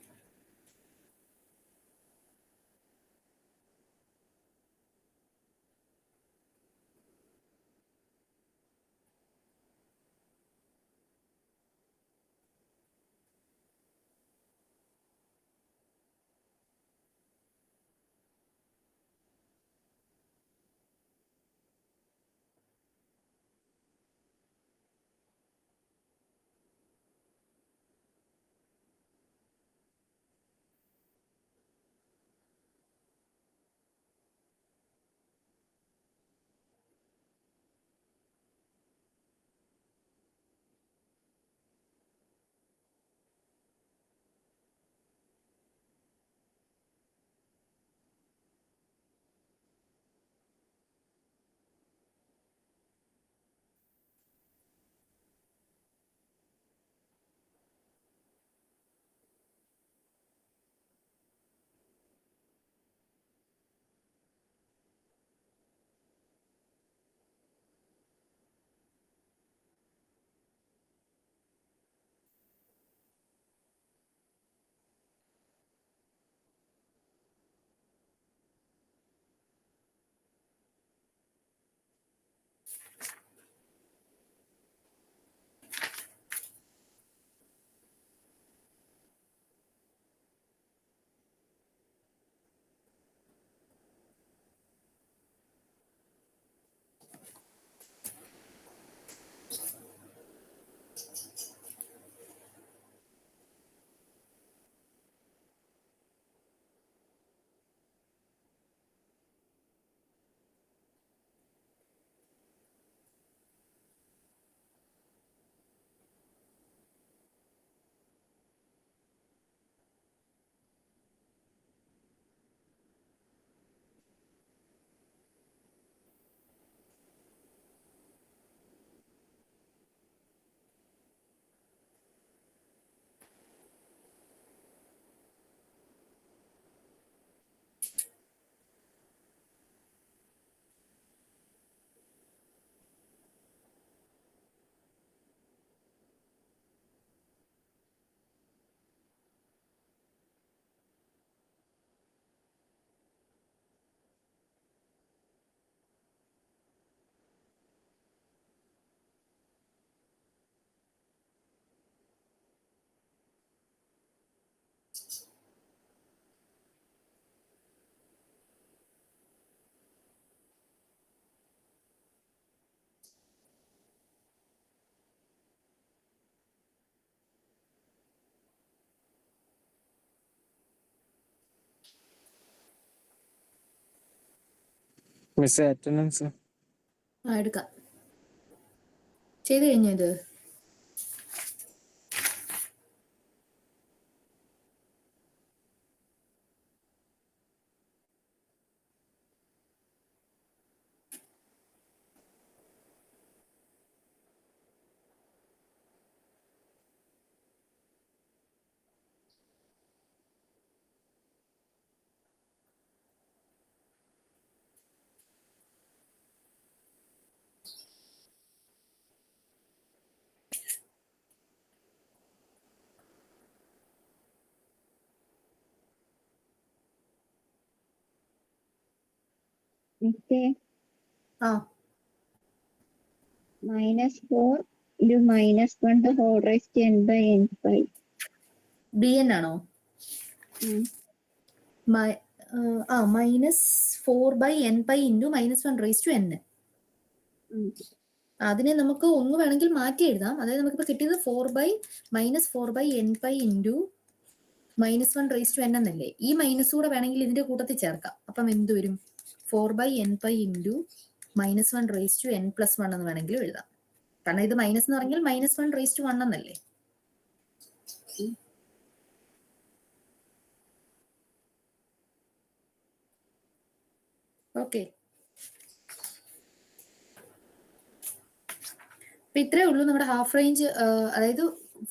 മിസ് അറ്റൻഡൻസ് എടുക്കാം. ചെയ്ത് കഴിഞ്ഞോ ഇത്? മിസ്സേ ആ -4 into -1 the whole raised to n by n5. bn ആണോ? -4/n π into -1 raise to n. അതിനെ നമുക്ക് ഒന്ന് വേണമെങ്കിൽ മാറ്റി എഴുതാം. അതായത് നമുക്കിപ്പോൾ കിട്ടിയത് 4/-4/n π into -1 raise to n എന്നല്ലേ. ഈ മൈനസ് കൂടെ വേണമെങ്കിൽ ഇതിന്റെ കൂട്ടത്തിൽ ചേർക്കാം. അപ്പം എന്ത് വരും? 4/n π into -1 raise to n+1 എന്ന് വേണമെങ്കിലും എഴുതാം. കാരണം ഇത് മൈനസ് എന്ന് പറഞ്ഞാൽ -1 റേസ് ടു 1 എന്നല്ലേ. ഓക്കെ, അപ്പൊ ഇത്രേ ഉള്ളൂ നമ്മുടെ ഹാഫ് റേഞ്ച്. അതായത്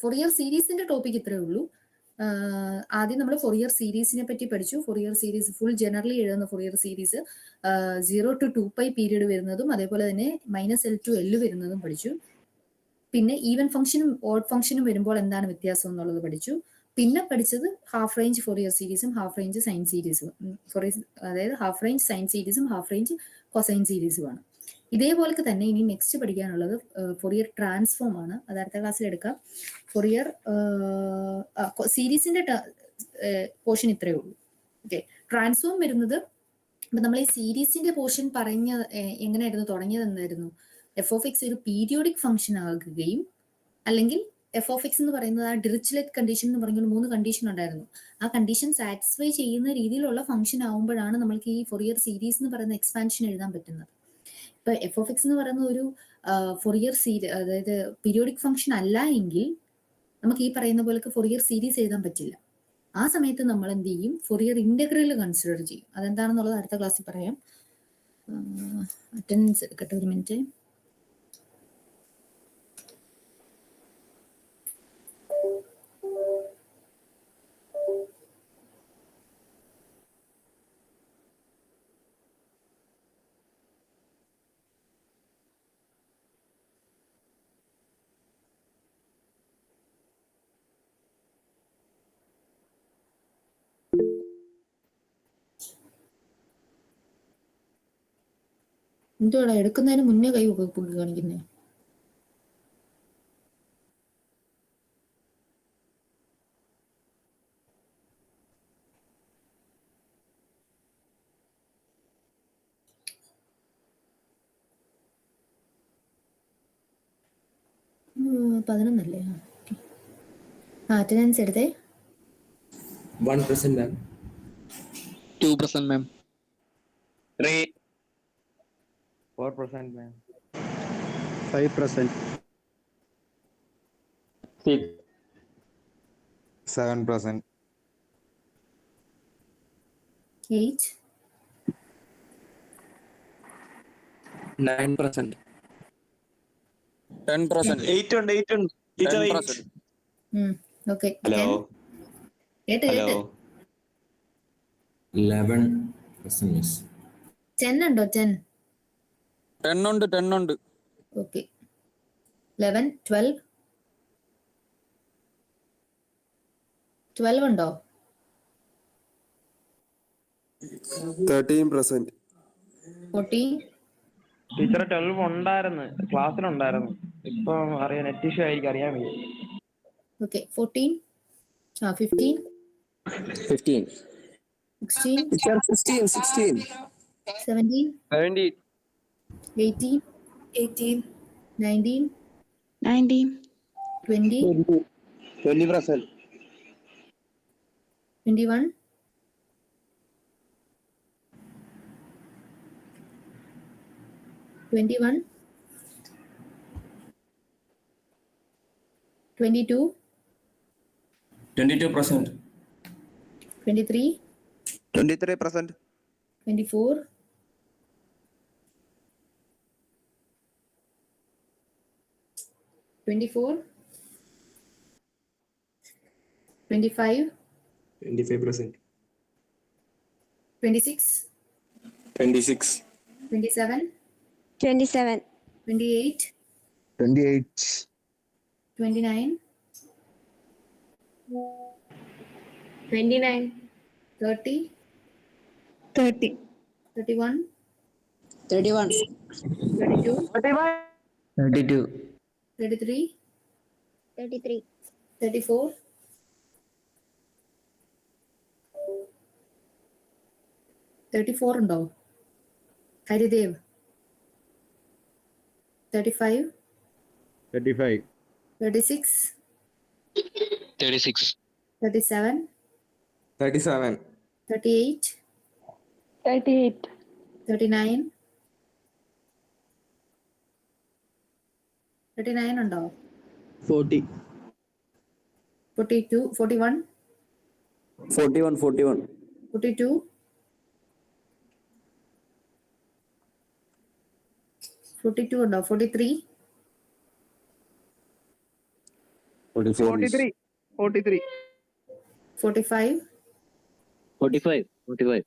ഫൊറിയർ സീരീസിന്റെ ടോപ്പിക് ഇത്രേ ഉള്ളൂ. ആദ്യം നമ്മൾ ഫൊറിയർ സീരീസിനെ പറ്റി പഠിച്ചു. ഫൊറിയർ സീരീസ് ഫുൾ ജനറലി എഴുതുന്ന ഫൊറിയർ സീരീസ് 0 to 2π പീരീഡ് വരുന്നതും അതേപോലെ തന്നെ -L to L വരുന്നതും പഠിച്ചു. പിന്നെ ഈവൻ ഫംഗ്ഷനും ഓഡ് ഫംഗ്ഷനും വരുമ്പോൾ എന്താണ് വ്യത്യാസം എന്നുള്ളത് പഠിച്ചു. പിന്നെ പഠിച്ചത് ഹാഫ് റേഞ്ച് ഫൊറിയർ സീരീസും ഹാഫ് റേഞ്ച് സൈൻ സീരീസും, അതായത് ഹാഫ് റേഞ്ച് സൈൻ സീരീസും ഹാഫ് റേഞ്ച് കൊസൈൻ സീരീസുമാണ്. ഇതേപോലൊക്കെ തന്നെ ഇനി നെക്സ്റ്റ് പഠിക്കാനുള്ളത് ഫൊറിയർ ട്രാൻസ്ഫോം ആണ്. അത് അടുത്ത ക്ലാസ്സിൽ എടുക്കാം. ഫൊറിയർ സീരീസിന്റെ പോർഷൻ ഇത്രയേ ഉള്ളൂ. ഓക്കെ, ട്രാൻസ്ഫോം വരുന്നത് ഇപ്പൊ നമ്മൾ ഈ സീരീസിന്റെ പോർഷൻ പറഞ്ഞ എങ്ങനെയായിരുന്നു തുടങ്ങിയത് എന്നായിരുന്നു? f(x) ഒരു പീരിയോഡിക് ഫംഗ്ഷൻ ആകുകയും അല്ലെങ്കിൽ f(x) എന്ന് പറയുന്നത് ആ ഡിറിച്ലെറ്റ് കണ്ടീഷൻ എന്ന് പറഞ്ഞ 3 കണ്ടീഷൻ ഉണ്ടായിരുന്നു. ആ കണ്ടീഷൻ സാറ്റിസ്ഫൈ ചെയ്യുന്ന രീതിയിലുള്ള ഫംഗ്ഷൻ ആകുമ്പോഴാണ് നമ്മൾക്ക് ഈ ഫൊറിയർ സീരീസ് എന്ന് പറയുന്ന എക്സ്പാൻഷൻ എഴുതാൻ പറ്റുന്നത്. ഇപ്പൊ f(x) എന്ന് പറയുന്ന ഒരു ഫൊറിയർ അതായത് പീരിയോഡിക് ഫംഗ്ഷൻ അല്ല എങ്കിൽ നമുക്ക് ഈ പറയുന്ന പോലെ ഫൊറിയർ സീരീസ് എഴുതാൻ പറ്റില്ല. ആ സമയത്ത് നമ്മൾ എന്ത് ചെയ്യും? ഫൊറിയർ ഇന്റഗ്രൽ കൺസിഡർ ചെയ്യും. അതെന്താണെന്നുള്ളത് അടുത്ത ക്ലാസ്സിൽ പറയാം. അറ്റൻഡൻസ് എടുക്കട്ടെ ഒരു മിനിറ്റ്. എന്തുവാടാ എടുക്കുന്നതിന് മുന്നേ കൈ പൊക്കി കാണിക്കുന്നേ? പതിനൊന്നല്ലേ? അറ്റൻഡൻസ് എടുത്തേ. 1% ma'am. 2% ma'am. 3. 4% ma'am. 5%. 6. 7%. 8. 9%. 10%. 8 ഉണ്ട് 10%. ഓക്കെ, ഹലോ കേട്ട് ഹലോ 11% miss. 10 ഉണ്ടോ? 10. 10 ഉണ്ട്. ഓക്കെ, 11, 12. 12 ഉണ്ടോ? 13%. 14. ടീച്ചർ 12 ഉണ്ടായിരുന്നു, ക്ലാസ്സിലുണ്ടായിരുന്നു. ഇപ്പൊ അറിയാൻ നെറ്റ് ഇഷ്യൂ ആയിരിക്കും, അറിയാൻ വയ്യ. ഓക്കെ, 14. 15. 15. 16. Teacher, 16. 17. 17. 18. 19. 19. 20. 20%. 21. 21, 22, 22%. 23, 23%. 24, 24, 25, 25%. 26, 26. 27, 27. 28, 28. 29, 29. 30, 30. 31, 31. 32, 32. 33, 33. 34, 34 ഉണ്ടോ? ഹരിദേവ് 35, 35. 36, 36. 37, 37. 38, 38. 39, 39 ഉണ്ടോ? 40. 42, 41, 41. 41. 42, 42 ഉണ്ടോ? 43, 44. 43. 43. 45, 45. 45.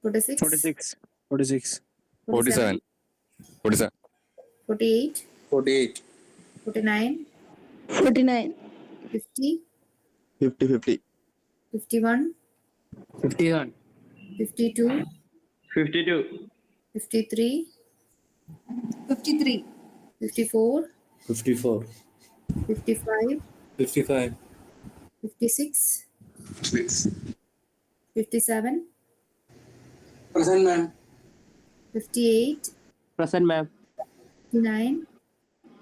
46, 46. 46. 47, 47. 48, 48. 49, 49. 50, 50. 50. 51, 51. 52, 52. 53, 53. 54, 54. 55, 55. 56, 57, Present, ma'am. 58, Present, ma'am. 59,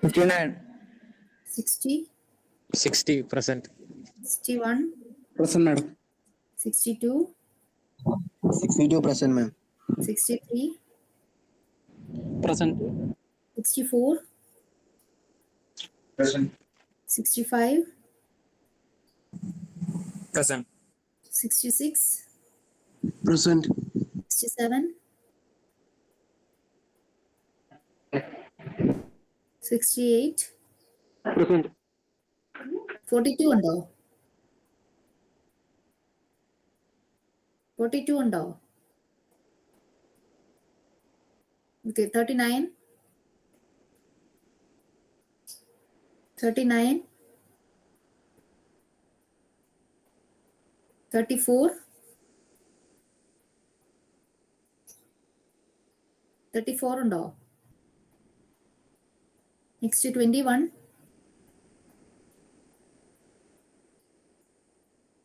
59. 60, 60%. 61, Present, madam. 62, 62. Present, ma'am. 63, Present. 64, Present. 65, Present. 66, Present. 67, 68, Present. 42 ഉണ്ടോ? 42 ഉണ്ടോ? ഓക്കെ 39, 39, 34, 34 ഉണ്ടോ? നെക്സ്റ്റ് 21,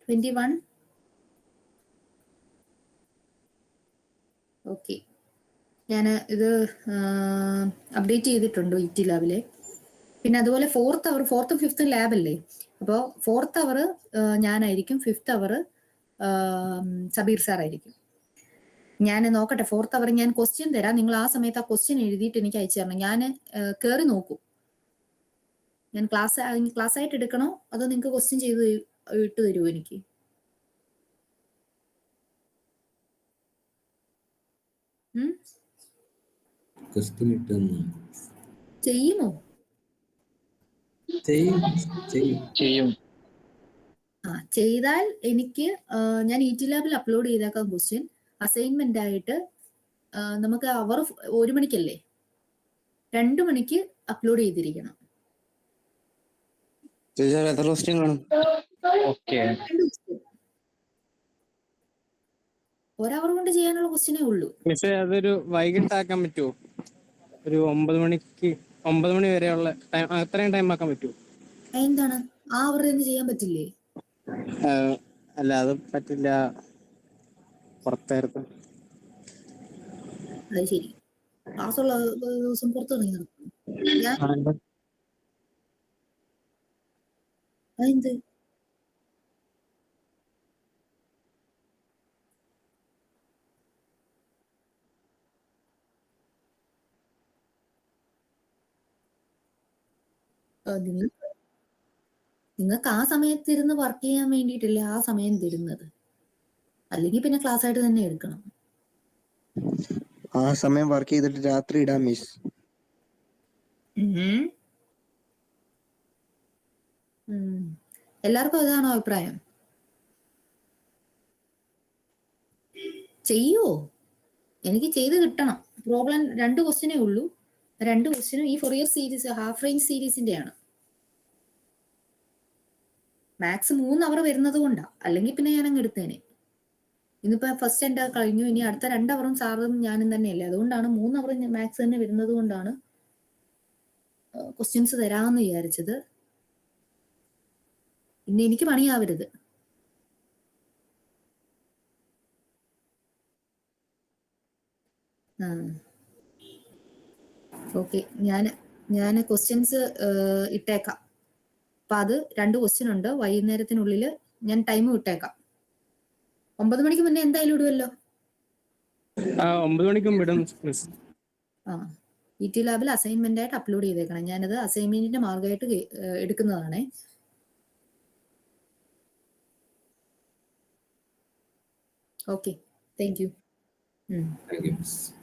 21, ഓക്കെ ഞാൻ ഇത് അപ്ഡേറ്റ് ചെയ്തിട്ടുണ്ട് ഇറ്റി ലാബിലെ. പിന്നെ അതുപോലെ ഫോർത്തും ഫിഫ്ത്തും ലാബല്ലേ, അപ്പോൾ 4th അവർ ഞാനായിരിക്കും, 5th അവർ സബീർ സാർ ആയിരിക്കും. ഞാൻ നോക്കട്ടെ, 4th അവർ ഞാൻ ക്വസ്റ്റ്യൻ തരാം, നിങ്ങൾ ആ സമയത്ത് ആ ക്വസ്റ്റ്യൻ എഴുതിയിട്ട് എനിക്ക് അയച്ചു തരണം. ഞാൻ കയറി നോക്കും, ഞാൻ ക്ലാസ് ആയിട്ട് എടുക്കണോ അതോ നിങ്ങൾക്ക് ക്വസ്റ്റ്യൻ ചെയ്ത് ഇട്ട് തരുമോ എനിക്ക്? ക്വസ്റ്റ്യൻ ഇട്ടെന്ന് ചെയ്യുമോ? ചെയ്യും. ചെയ്താൽ എനിക്ക് ഞാൻ ഇറ്റി ലാബിൽ അപ്ലോഡ് ചെയ്തേക്കാം ക്വസ്റ്റ്യൻ. അസൈൻമെന്റ് ആയിട്ട് നമുക്ക് അവർ 1 മണിക്കല്ലേ, 2 മണിക്ക് അപ്ലോഡ് ചെയ്തിരിക്കണം. ടീച്ചർ എത്ര ക്വസ്റ്റ്യൻ കാണും? ഓക്കെ. 2 question. 1 hour കൊണ്ട് ചെയ്യാനുള്ള ക്വസ്റ്റ്യനേ ഉള്ളൂ. പക്ഷേ അതൊരു വൈകിട്ടാക്കാൻ പറ്റുമോ? ഒരു 9 മണി വരെയുള്ള ടൈം, അത്രയും ടൈം ആക്കാൻ പറ്റുമോ? എന്താണ് ആ അവർ തന്നെ ചെയ്യാൻ പറ്റില്ലേ? അല്ല, അത് പറ്റില്ല, പുറത്തായിരുന്നു. അത് ശരി, ക്ലാസ്സുള്ള ദിവസം പുറത്തു ഇറങ്ങി നടക്കും. ഞാൻ അതെന്ത്? നിങ്ങൾക്ക് ആ സമയത്ത് ഇരുന്ന് വർക്ക് ചെയ്യാൻ വേണ്ടിയിട്ടില്ല ആ സമയം തരുന്നത്. അല്ലെങ്കിൽ പിന്നെ ക്ലാസ് ആയിട്ട് തന്നെ എടുക്കണം. ആ സമയം വർക്ക് ചെയ്തിട്ട് രാത്രി ഇടാം മിസ്. എല്ലാവർക്കും അതാണോ അഭിപ്രായം? ചെയ്യോ? എനിക്ക് ചെയ്ത് കിട്ടണം. പ്രോബ്ലം 2 ക്വസ്റ്റ്യനേ ഉള്ളൂ. 2 ക്വസ്റ്റ്യനും ഈ ഫൊറിയർ സീരീസ് ഹാഫ് റേഞ്ച് സീരീസിന്റെ ആണ്. മാക്സ് 3 അവർ വരുന്നത് കൊണ്ടാ, അല്ലെങ്കിൽ പിന്നെ ഞാൻ അങ്ങ് എടുത്തേനെ. ഇന്നിപ്പോ ഫസ്റ്റ് എൻ്റെ കഴിഞ്ഞു, ഇനി അടുത്ത 2 അവറും സാറും ഞാനും തന്നെയല്ലേ, അതുകൊണ്ടാണ് 3 അവർ മാക്സ് തന്നെ വരുന്നത് കൊണ്ടാണ് ക്വസ്റ്റ്യൻസ് തരാമെന്ന് വിചാരിച്ചത്. ഇനി എനിക്ക് പണിയാവരുത്. ഓക്കെ, ഞാൻ ക്വസ്റ്റ്യൻസ് ഇട്ടേക്കാം. അപ്പൊ അത് 2 ക്വസ്റ്റ്യൻ ഉണ്ട്. വൈകുന്നേരത്തിനുള്ളിൽ ഞാൻ ടൈം ഇട്ടേക്കാം. 9 മണിക്ക് മുന്നേ എന്തായാലും ഇടുമല്ലോ. 9 മണിക്കും വിടും മിസ്. ET ലാബിൽ അസൈൻമെന്റ് ആയിട്ട് അപ്ലോഡ് ചെയ്തേക്കണം. ഞാനത് അസൈൻമെന്റിന്റെ മാർഗമായിട്ട് എടുക്കുന്നതാണേ. Okay, thank you. Thank you.